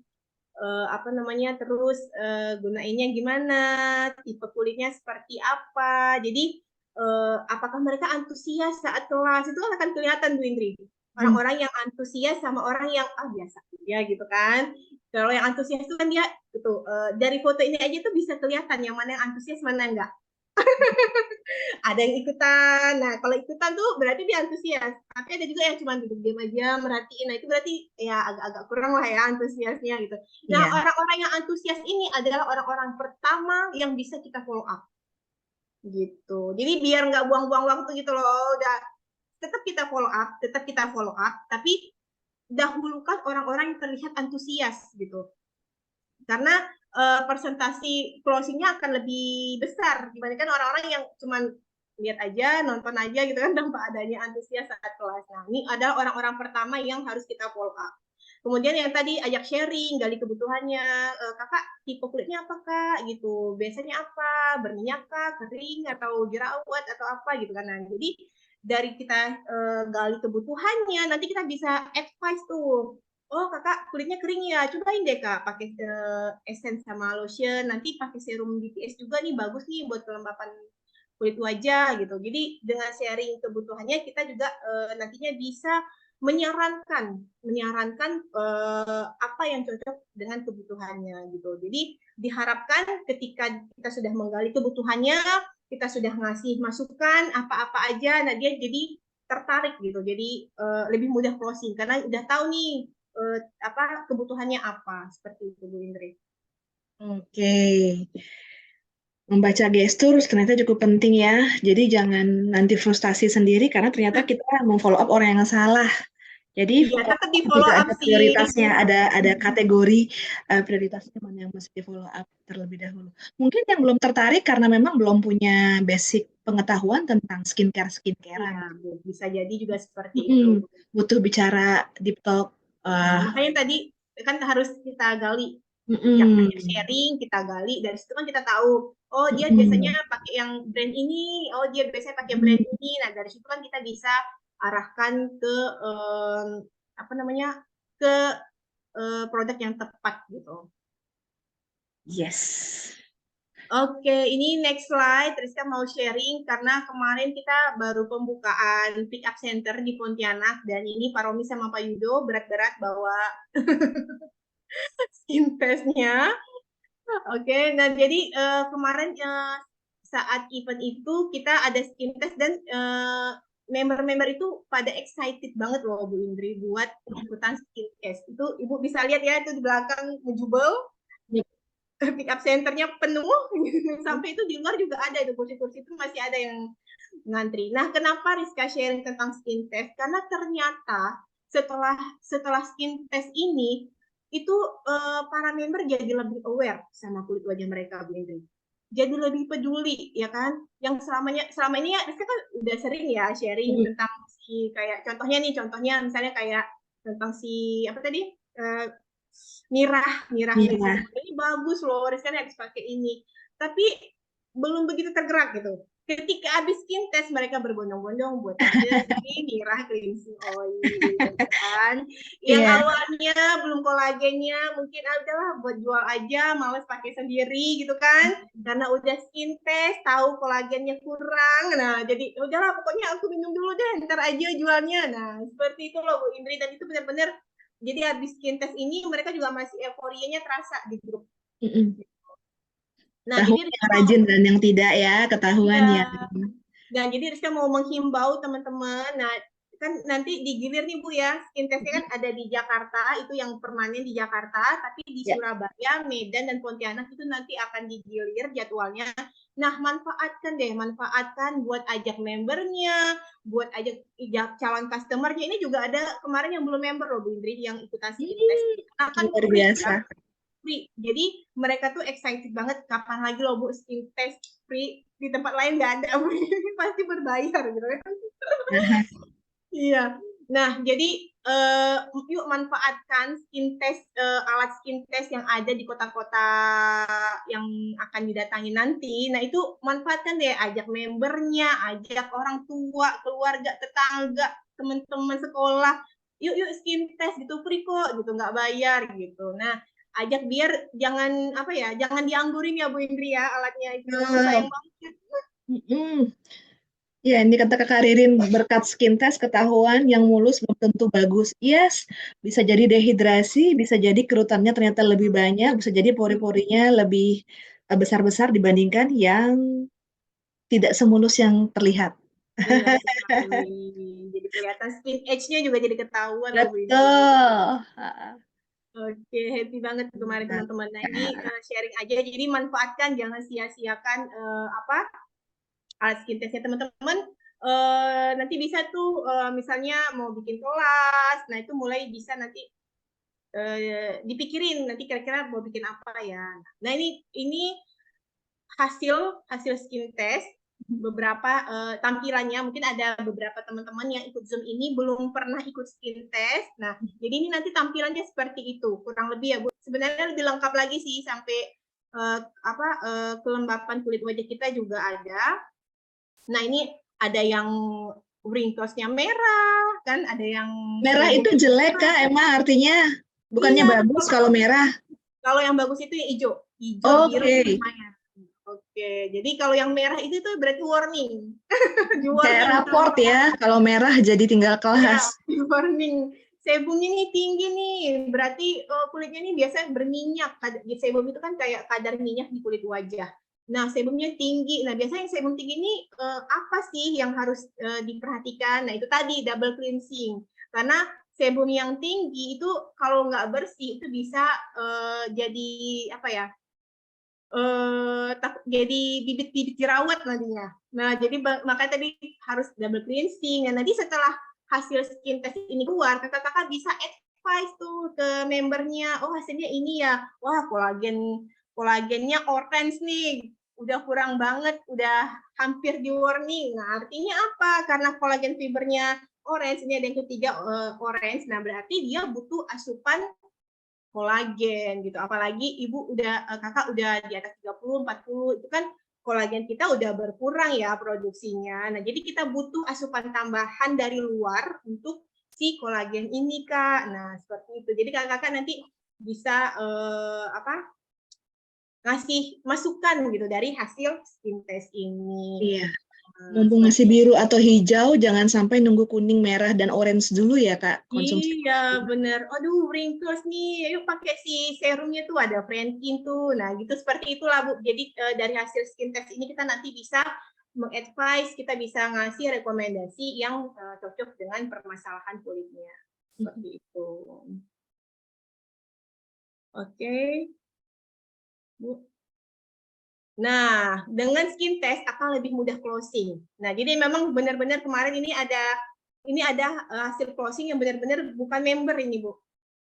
Terus gunainnya gimana, tipe kulitnya seperti apa. Jadi apakah mereka antusias saat kelas, itu akan kelihatan Bu Indri. Orang-orang yang antusias sama orang yang biasa ya gitu kan. Kalau yang antusias itu kan dia gitu, dari foto ini aja tuh bisa kelihatan yang mana yang antusias, mana yang enggak. Ada yang ikutan. Nah, kalau ikutan tuh berarti dia antusias. Tapi ada juga yang cuma duduk diam aja merhatiin. Nah, itu berarti ya agak-agak kurang lah ya antusiasnya gitu. Nah, orang-orang yang antusias ini adalah orang-orang pertama yang bisa kita follow up. Gitu. Jadi biar nggak buang-buang waktu gitu loh. Udah tetap kita follow up, tapi dahulukan orang-orang yang terlihat antusias gitu. Karena presentasi closingnya akan lebih besar dibandingkan orang-orang yang cuma lihat aja, nonton aja gitu kan tanpa adanya antusias saat kelas. Nah, ini adalah orang-orang pertama yang harus kita follow up. Kemudian yang tadi ajak sharing, gali kebutuhannya, kakak tipe kulitnya apa kak gitu, biasanya apa, berminyak kak, kering atau jerawat atau apa gitu kan. Nah, jadi dari kita gali kebutuhannya, nanti kita bisa advice tuh. Oh kakak kulitnya kering ya, cobain deh kak pakai essence sama lotion, nanti pakai serum BTS juga nih bagus nih buat kelembapan kulit wajah gitu. Jadi dengan sharing kebutuhannya kita juga nantinya bisa menyarankan apa yang cocok dengan kebutuhannya gitu. Jadi diharapkan ketika kita sudah menggali kebutuhannya, kita sudah ngasih masukan apa-apa aja, nah dia jadi tertarik gitu. Jadi lebih mudah closing karena udah tahu nih kebutuhannya apa, seperti itu Bu Indri. Oke. Membaca gestur ternyata cukup penting ya. Jadi jangan nanti frustasi sendiri karena ternyata kita memfollow up orang yang salah. Jadi ya, tetap di juga follow up ada sih. prioritasnya, ada kategori prioritasnya mana yang mesti di follow up terlebih dahulu. Mungkin yang belum tertarik karena memang belum punya basic pengetahuan tentang skincare-skincarean. Ya, bisa jadi juga seperti itu. Butuh bicara deep talk. Makanya tadi kan harus kita gali, yang sharing kita gali, dari situ kan kita tahu, oh dia biasanya pakai yang brand ini, oh dia biasanya pakai brand ini. Nah dari situ kan kita bisa arahkan ke ke produk yang tepat gitu. Yes. Oke, ini next slide. Rizka mau sharing karena kemarin kita baru pembukaan pick up center di Pontianak dan ini Pak Romi sama Pak Yudo berat-berat bawa skin test-nya. Oke, nah jadi kemarin saat event itu kita ada skin test dan member-member itu pada excited banget loh Bu Indri buat ikutan skin test. Itu Ibu bisa lihat ya, itu di belakang menjubel, pick up centernya penuh, sampai itu di luar juga ada, itu kursi-kursi itu masih ada yang ngantri. Nah, kenapa Rizka sharing tentang skin test? Karena ternyata setelah skin test ini, itu para member jadi lebih aware sama kulit wajah mereka, Bu Indri. Jadi lebih peduli, ya kan? Yang selama ini ya, Rizka kan udah sering ya sharing tentang si kayak contohnya misalnya kayak tentang si apa tadi? Mirah ini bagus loh, Rizka habis pakai ini. Tapi belum begitu tergerak gitu. Ketika habis skin test mereka berbondong-bondong buat aja si Mirah cleansing oil gitu kan. Yang awalnya belum kolagennya mungkin adalah buat jual aja, males pakai sendiri gitu kan. Karena udah skin test, tahu kolagennya kurang. Nah, jadi udahlah pokoknya aku minum dulu deh, ntar aja jualnya. Nah, seperti itu loh Bu Indri, dan itu benar-benar jadi habis skin test ini mereka juga masih euforianya terasa di grup. Nah, Tahu jadi yang rajin dan yang tidak ya, ketahuan ya. Dan jadi Rizka mau menghimbau teman-teman, nah kan nanti digilir nih Bu ya, skin testnya kan ada di Jakarta, itu yang permanen di Jakarta, tapi di Surabaya, Medan, dan Pontianak itu nanti akan digilir jadwalnya. Nah, manfaatkan buat ajak membernya, buat ajak calon customernya. Ini juga ada kemarin yang belum member loh Bu Indri, yang ikutan skin test. Akan Luar biasa. Free. Jadi mereka tuh excited banget kapan lagi lo Bu skin test free, di tempat lain nggak ada, Bu. Pasti berbayar gitu kan. Iya. Nah, jadi yuk manfaatkan skin test, alat skin test yang ada di kota-kota yang akan didatangi nanti. Nah, itu manfaatkan deh, ajak membernya, ajak orang tua, keluarga, tetangga, teman-teman sekolah. Yuk skin test gitu, free kok gitu, nggak bayar gitu. Nah, ajak biar jangan apa ya, jangan dianggurin ya Bu Indri ya alatnya itu. Sayang banget. Ya, ini kata Kakak Ririn, berkat skin test ketahuan yang mulus belum tentu bagus. Yes, bisa jadi dehidrasi, bisa jadi kerutannya ternyata lebih banyak, bisa jadi pori-porinya lebih besar-besar dibandingkan yang tidak semulus yang terlihat. Benar sekali. Jadi kelihatan skin age-nya juga jadi ketahuan loh Bu Indri. Betul. Oke, happy banget kemarin teman-teman. Nah, ini sharing aja. Jadi manfaatkan, jangan sia-siakan alat skin testnya teman-teman. Nanti bisa tuh misalnya mau bikin kelas, nah itu mulai bisa nanti dipikirin nanti kira-kira mau bikin apa ya. Nah ini hasil skin test beberapa tampilannya, mungkin ada beberapa teman-teman yang ikut Zoom ini belum pernah ikut skin test. Nah, jadi ini nanti tampilannya seperti itu, kurang lebih ya Bu. Sebenarnya lebih lengkap lagi sih, sampai kelembapan kulit wajah kita juga ada. Nah, ini ada yang wrinkles-nya merah, kan ada yang merah itu jelek Kak, emang artinya bukannya bagus kalau merah? Kalau yang bagus itu yang hijau, biru lumayan. Oke, jadi kalau yang merah itu tuh berarti warning. Kayak raport ya, kalau merah jadi tinggal kelas. Ya, warning. Sebumnya ini tinggi nih, berarti kulitnya ini biasa berminyak. Sebum itu kan kayak kadar minyak di kulit wajah. Nah, sebumnya tinggi. Nah, biasanya yang sebum tinggi ini apa sih yang harus diperhatikan? Nah, itu tadi double cleansing. Karena sebum yang tinggi itu kalau nggak bersih itu bisa jadi apa ya? Jadi bibit-bibit jerawat nantinya. Nah, jadi makanya tadi harus double cleansing. Nah, nanti setelah hasil skin test ini keluar, kakak-kakak bisa advice tuh ke membernya. Oh, hasilnya ini ya. Wah, kolagennya orange nih. Udah kurang banget, udah hampir di warning. Nah, artinya apa? Karena kolagen fibernya orange, ini ada yang ketiga orange. Nah, berarti dia butuh asupan kolagen gitu. Apalagi kakak udah di atas 30, 40, itu kan kolagen kita udah berkurang ya produksinya. Nah, jadi kita butuh asupan tambahan dari luar untuk si kolagen ini, Kak. Nah, seperti itu. Jadi kakak nanti bisa ngasih masukan gitu dari hasil skin test ini. Iya. Mumpung masih seperti biru atau hijau, jangan sampai nunggu kuning, merah, dan orange dulu ya, Kak, konsumsi. iya, bener. Aduh, wrinkles nih. Yuk pakai si serumnya tuh ada Frankin tuh. Nah, gitu seperti itulah, Bu. Jadi dari hasil skin test ini kita nanti bisa mengadvise, kita bisa ngasih rekomendasi yang cocok dengan permasalahan kulitnya. Seperti itu. Oke, Bu. Nah, dengan skin test akan lebih mudah closing. Nah, jadi memang benar-benar kemarin ini ada hasil closing yang benar-benar bukan member ini, Bu.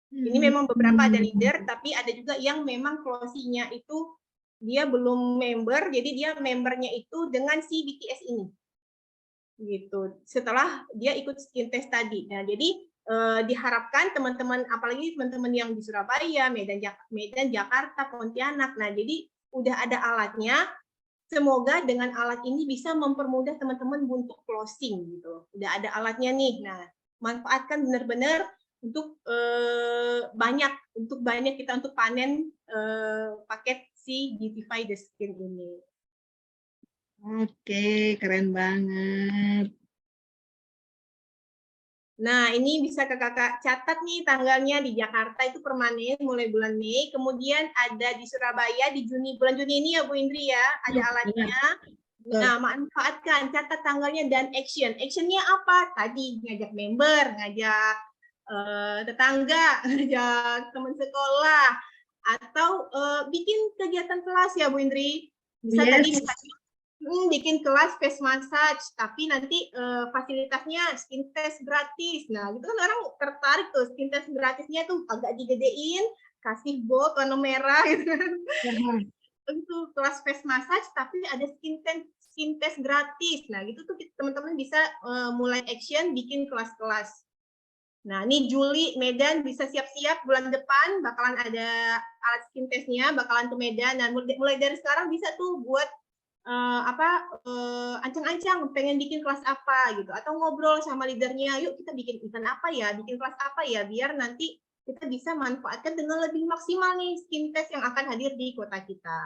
Ini memang beberapa ada leader, tapi ada juga yang memang closing-nya itu dia belum member, jadi dia membernya itu dengan si BTS ini. Gitu. Setelah dia ikut skin test tadi. Nah, jadi diharapkan teman-teman, apalagi teman-teman yang di Surabaya, Medan, Jakarta, Pontianak. Nah, jadi udah ada alatnya. Semoga dengan alat ini bisa mempermudah teman-teman untuk closing gitu. Udah ada alatnya nih. Nah, manfaatkan benar-benar untuk banyak kita untuk panen paket si Beautify the Skin ini. Oke, keren banget. Nah, ini bisa kakak catat nih tanggalnya. Di Jakarta itu permanen mulai bulan Mei, kemudian ada di Surabaya di bulan Juni ini ya Bu Indri ya, ada alatnya. Nah, manfaatkan, catat tanggalnya dan action. Actionnya apa? Tadi ngajak member, ngajak tetangga, ngajak teman sekolah, atau bikin kegiatan kelas ya Bu Indri. Bisa tadi bikin kelas face massage, tapi nanti fasilitasnya skin test gratis. Nah, itu kan orang tertarik tuh, skin test gratisnya tuh agak digedein, kasih bold warna merah gitu kan. Untuk kelas face massage, tapi ada skin test gratis. Nah, gitu tuh teman-teman bisa mulai action bikin kelas-kelas. Nah, ini Juli Medan bisa siap-siap bulan depan bakalan ada alat skin testnya, bakalan ke Medan. Dan mulai dari sekarang bisa tuh buat ancang-ancang pengen bikin kelas apa gitu, atau ngobrol sama leadernya, yuk kita bikin event apa ya, bikin kelas apa ya, biar nanti kita bisa manfaatkan dengan lebih maksimal nih skin test yang akan hadir di kota kita.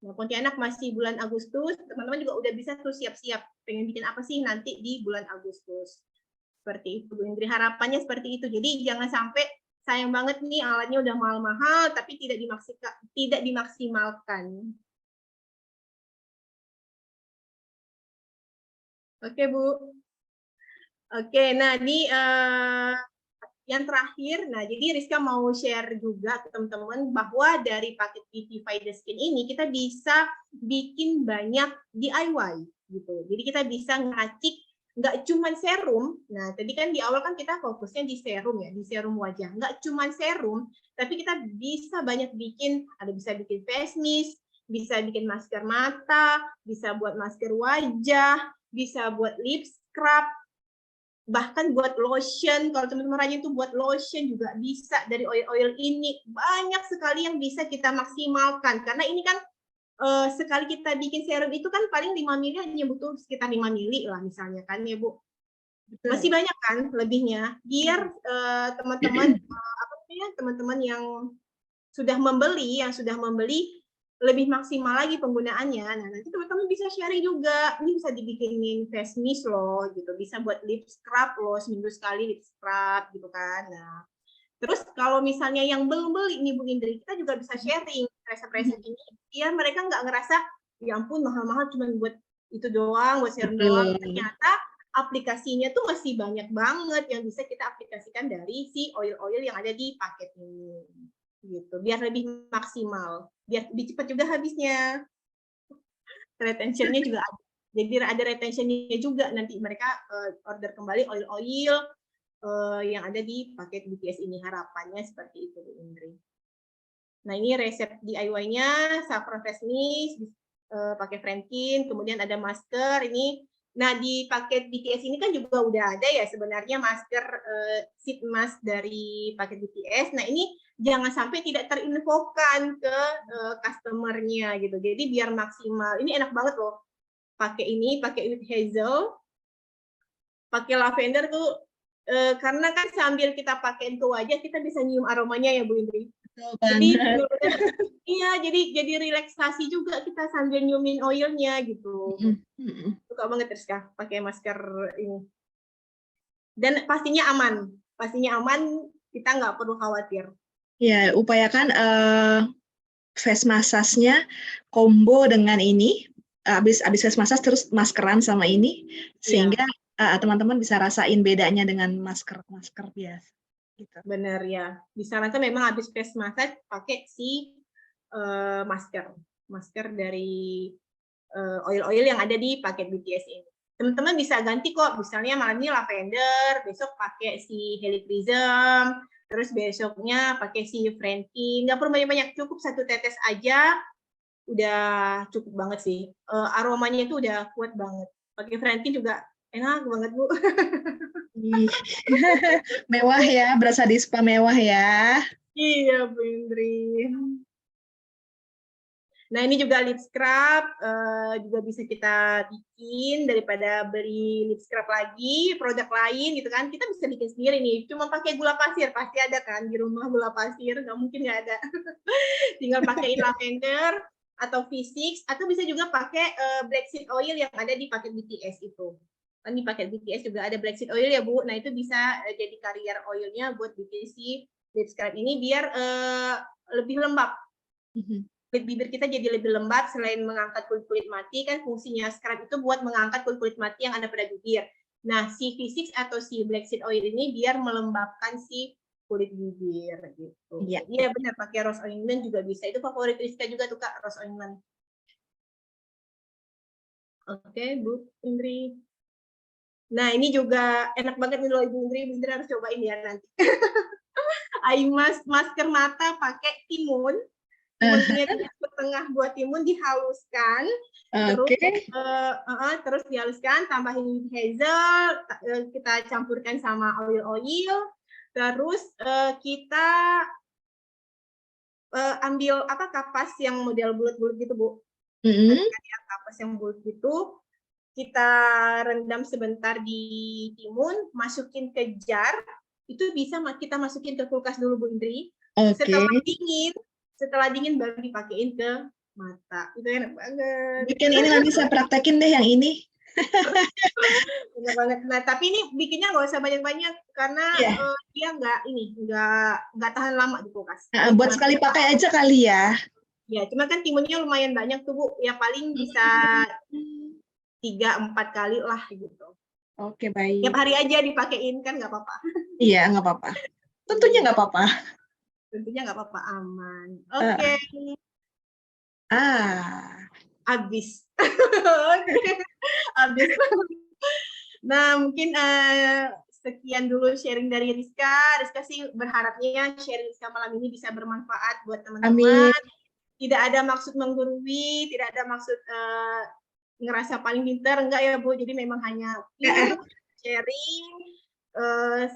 Nah, Pontianak masih bulan Agustus, teman-teman juga udah bisa tuh siap-siap pengen bikin apa sih nanti di bulan Agustus. Seperti itu, Bu Indri, harapannya seperti itu. Jadi jangan sampai sayang banget nih alatnya udah mahal-mahal tapi tidak dimaksimalkan. Oke, Bu. Oke, nah ini yang terakhir, nah jadi Rizka mau share juga ke teman-teman bahwa dari paket Beautify the Skin ini kita bisa bikin banyak DIY gitu. Jadi kita bisa ngeracik nggak cuma serum. Nah, tadi kan di awal kan kita fokusnya di serum ya, di serum wajah. Nggak cuma serum, tapi kita bisa banyak bikin, bisa bikin face mist, bisa bikin masker mata, bisa buat masker wajah, bisa buat lip scrub, bahkan buat lotion. Kalau teman-teman rajin tuh buat lotion juga bisa dari oil-oil ini. Banyak sekali yang bisa kita maksimalkan, karena ini kan sekali kita bikin serum itu kan paling 5 mili hanya butuh sekitar 5 mili lah misalnya kan ya Bu. Masih banyak kan lebihnya, biar teman-teman teman-teman yang sudah membeli lebih maksimal lagi penggunaannya. Nah, nanti teman-teman bisa sharing juga. Ini bisa dibikinin face mist loh, gitu. Bisa buat lip scrub loh, seminggu sekali lip scrub, gitu kan. Nah, terus kalau misalnya yang belum beli nih Bu Indri, kita juga bisa sharing resep-resep ini. Biar mereka nggak ngerasa, ya ampun mahal-mahal cuma buat itu doang, buat serum doang. Ternyata aplikasinya tuh masih banyak banget yang bisa kita aplikasikan dari si oil-oil yang ada di paket ini. Gitu, biar lebih maksimal, biar lebih cepat juga habisnya. Retentionnya juga ada. Jadi ada retentionnya juga, nanti mereka order kembali oil-oil yang ada di paket BTS ini. Harapannya seperti itu, Bu Indri. Nah, ini resep DIY-nya, saffron face mist, pakai Frankin, kemudian ada masker ini. Nah, di paket BTS ini kan juga udah ada ya sebenarnya masker sheet mask dari paket BTS. Nah, ini jangan sampai tidak terinfokan ke customer-nya gitu. Jadi biar maksimal. Ini enak banget loh. Pakai ini, pakai with hazel, pakai lavender tuh karena kan sambil kita pakai ke wajah kita bisa nyium aromanya ya Bu Indri. Betul Jadi banget. benar-benar iya, jadi relaksasi juga kita sambil nyiumin oilnya gitu. Suka banget Rizka pakai masker ini. Dan pastinya aman, kita nggak perlu khawatir. Ya, upayakan face massage-nya combo dengan ini. Habis face massage terus maskeran sama ini, Iya, sehingga teman-teman bisa rasain bedanya dengan masker biasa. Gitu. benar ya. Disarankan memang habis face massage pakai si masker dari oil-oil yang ada di paket BTS ini. Teman-teman bisa ganti kok, misalnya malam ini lavender, besok pakai si helichrysum, terus besoknya pakai si Frankie. Nggak perlu banyak-banyak, cukup 1 tetes aja, udah cukup banget sih. Aromanya itu udah kuat banget. Pakai Frankie juga enak banget, Bu. Mewah ya, berasa di spa mewah ya. Iya, Bu Indri. Nah, ini juga lip scrub, juga bisa kita bikin daripada beli lip scrub lagi, produk lain gitu kan. Kita bisa bikin sendiri nih, cuma pakai gula pasir, pasti ada kan di rumah gula pasir, nggak mungkin nggak ada. Tinggal pakai lavender atau V6, atau bisa juga pakai black seed oil yang ada di paket BTS itu. Kan di paket BTS juga ada black seed oil ya, Bu. Nah, itu bisa jadi carrier oilnya buat bikin si lip scrub ini biar lebih lembab. Kulit bibir kita jadi lebih lembab, selain mengangkat kulit-kulit mati, kan fungsinya scrub itu buat mengangkat kulit-kulit mati yang ada pada bibir. Nah, si V6 atau si black seed oil ini biar melembabkan si kulit bibir gitu. Iya. Iya benar, pakai rose ointment juga bisa. Itu favorit Rizka juga tuh Kak, rose ointment. Oke, Bu Indri. Nah, ini juga enak banget nih loh Ibu Indri harus cobain ya nanti. Eye masker mata pakai timun. Timunnya itu setengah buah timun dihaluskan, terus dihaluskan, tambahin hazel, kita campurkan sama oil, terus kita ambil kapas yang model bulat-bulat gitu, Bu. Kapas yang bulat gitu, kita rendam sebentar di timun, masukin ke jar, itu bisa kita masukin ke kulkas dulu, Bu Indri. Setelah dingin baru dipakein ke mata. Itu enak banget. Bikin ini nanti saya praktekin deh yang ini. Enak banget. Nah, tapi ini bikinnya nggak usah banyak-banyak karena dia nggak tahan lama di kulkas. Buat sekali pakai aja kali ya. Ya, cuma kan timunnya lumayan banyak tuh, Bu. Ya paling bisa 3-4 kali lah gitu. Oke, baik. Tiap hari aja dipakein kan nggak apa-apa. Iya, nggak apa-apa. Tentunya nggak apa-apa. Tentunya nggak apa-apa, aman. Oke. Habis. Habis. Nah, mungkin sekian dulu sharing dari Rizka. Rizka sih berharapnya sharing Rizka malam ini bisa bermanfaat buat teman-teman. Tidak ada maksud menggurui, tidak ada maksud ngerasa paling pintar, enggak ya Bu. Jadi memang hanya sharing.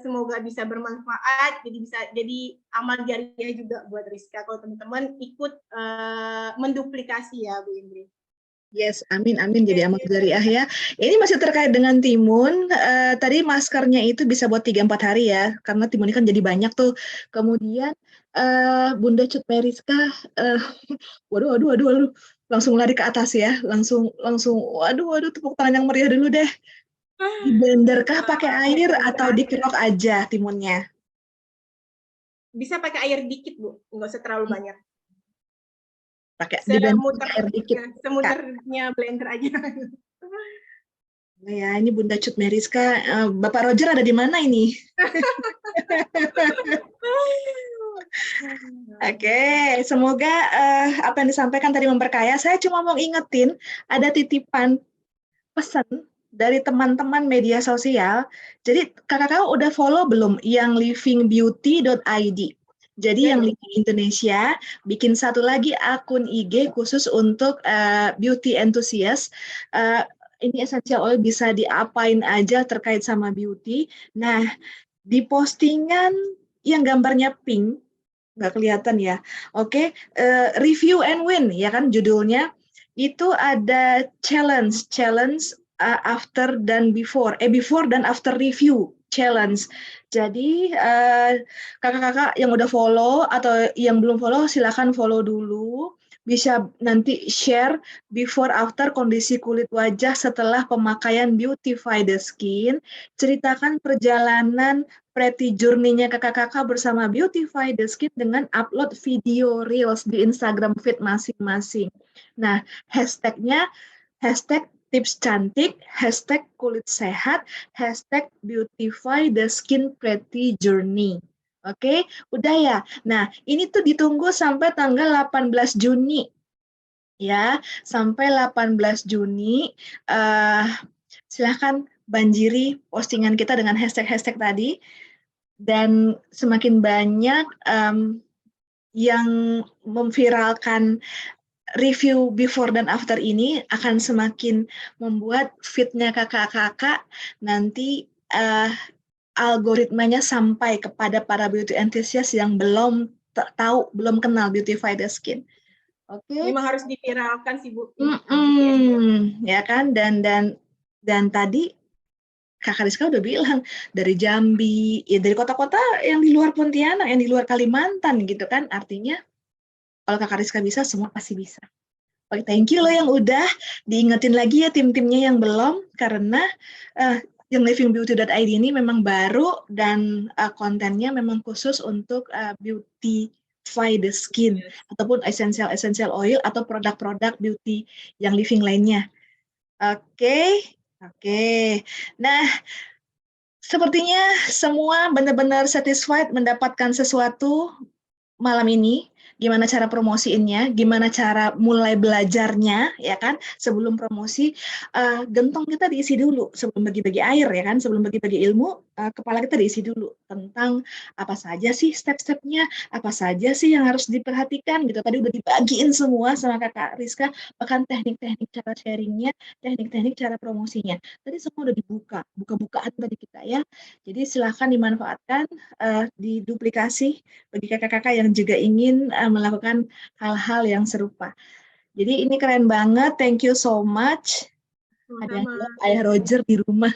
Semoga bisa bermanfaat, jadi amal jariah juga buat Rizka kalau teman-teman ikut menduplikasi ya Bu Indri. Yes, amin jadi amal jariah ya. Ini masih terkait dengan timun. Tadi maskernya itu bisa buat 3-4 hari ya, karena timun ini kan jadi banyak tuh. Kemudian Bunda Cut Meriska, waduh, langsung lari ke atas ya, langsung waduh tepuk tangan yang meriah dulu deh. Di blender kah pakai air atau dikerok aja timunnya? Bisa pakai air dikit Bu, nggak usah terlalu banyak. Pakai di blender air dikit. Semuternya blender aja. Ya, ini Bunda Cut Meriska. Bapak Roger ada di mana ini? Oke, semoga apa yang disampaikan tadi memperkaya. Saya cuma mau ingetin, ada titipan pesan dari teman-teman media sosial. Jadi kakak-kakak udah follow belum yang livingbeauty.id? Jadi yang Living Indonesia bikin satu lagi akun IG khusus untuk beauty enthusiast. Ini essential oil bisa diapain aja terkait sama beauty. Nah, di postingan yang gambarnya pink, nggak kelihatan ya. Oke, review and win ya kan judulnya. Itu ada challenge after dan before dan after review challenge. Jadi kakak-kakak yang udah follow atau yang belum follow silakan follow dulu. Bisa nanti share before after kondisi kulit wajah setelah pemakaian Beautify the Skin. Ceritakan perjalanan pretty journey-nya kakak-kakak bersama Beautify the Skin dengan upload video reels di Instagram feed masing-masing. Nah, hashtagnya hashtag tips cantik, hashtag kulit sehat, hashtag beautify the skin pretty journey. Oke, udah ya. Nah, ini tuh ditunggu sampai tanggal 18 Juni. Ya, sampai 18 Juni. Silahkan banjiri postingan kita dengan hashtag-hashtag tadi. Dan semakin banyak yang memviralkan review before dan after ini akan semakin membuat feed-nya kakak-kakak nanti algoritmanya sampai kepada para beauty enthusiast yang belum tahu, belum kenal Beautify the Skin. Oke. Memang harus diviralkan sih Bu. Ya kan, dan tadi Kakak Rizka udah bilang dari Jambi, ya dari kota-kota yang di luar Pontianak, yang di luar Kalimantan gitu kan, artinya kalau Kakak Rizka bisa, semua pasti bisa. Oke, thank you loh yang udah diingetin lagi ya tim-timnya yang belum, karena yang livingbeauty.id ini memang baru dan kontennya memang khusus untuk beautify the skin ataupun essential oil atau produk-produk beauty yang living lainnya. Oke. Nah, sepertinya semua benar-benar satisfied mendapatkan sesuatu malam ini. Gimana cara promosiinnya, gimana cara mulai belajarnya, ya kan? Sebelum promosi, gentong kita diisi dulu sebelum bagi-bagi air, ya kan? Sebelum bagi-bagi ilmu, kepala kita diisi dulu tentang apa saja sih step-stepnya, apa saja sih yang harus diperhatikan, gitu. Tadi udah dibagiin semua sama Kakak Rizka, bahkan teknik-teknik cara sharingnya, teknik-teknik cara promosinya. Tadi semua udah buka-bukaan tadi kita ya. Jadi silahkan dimanfaatkan, diduplikasi bagi kakak-kakak yang juga ingin melakukan hal-hal yang serupa. Jadi ini keren banget, thank you so much. Ada yang bilang Ayah Roger di rumah.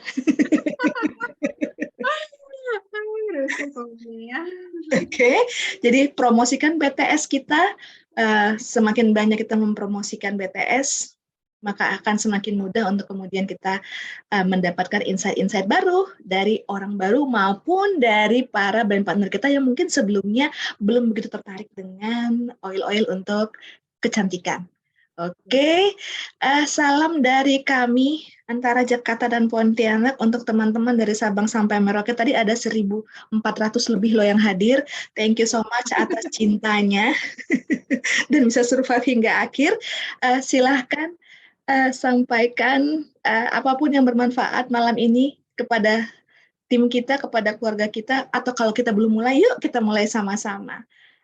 Oke, jadi promosikan BTS kita, semakin banyak kita mempromosikan BTS, maka akan semakin mudah untuk kemudian kita mendapatkan insight-insight baru dari orang baru maupun dari para brand partner kita yang mungkin sebelumnya belum begitu tertarik dengan oil-oil untuk kecantikan. Oke, salam dari kami antara Jakarta dan Pontianak untuk teman-teman dari Sabang sampai Merauke. Tadi ada 1.400 lebih loh yang hadir. Thank you so much atas cintanya dan bisa survive hingga akhir. Silahkan sampaikan apapun yang bermanfaat malam ini kepada tim kita, kepada keluarga kita, atau kalau kita belum mulai, yuk kita mulai sama-sama.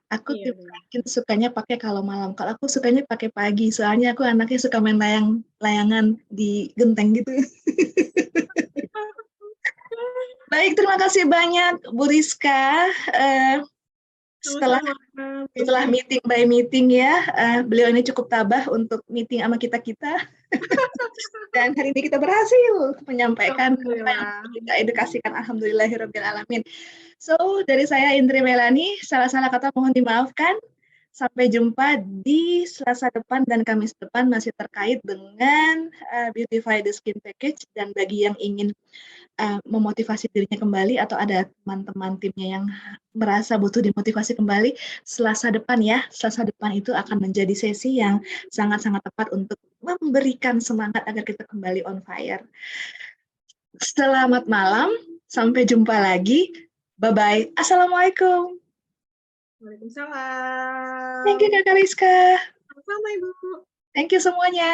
Aku mungkin sukanya pakai kalau malam. Kalau aku sukanya pakai pagi, soalnya aku anaknya suka main layangan di genteng gitu. Baik, terima kasih banyak Bu Rizka. Setelah meeting by meeting ya, beliau ini cukup tabah untuk meeting sama kita-kita. Dan hari ini kita berhasil menyampaikan apa yang kita edukasikan. Alhamdulillahirrahmanirrahim. So, dari saya Indri Melani, salah-salah kata mohon dimaafkan. Sampai jumpa di Selasa depan dan Kamis depan masih terkait dengan Beautify the Skin Package. Dan bagi yang ingin memotivasi dirinya kembali atau ada teman-teman timnya yang merasa butuh dimotivasi kembali, Selasa depan ya, Selasa depan itu akan menjadi sesi yang sangat-sangat tepat untuk memberikan semangat agar kita kembali on fire. Selamat malam, sampai jumpa lagi. Bye-bye. Assalamualaikum. Waalaikumsalam. Thank you Kakak Rizka. Sama Ibu. Thank you semuanya.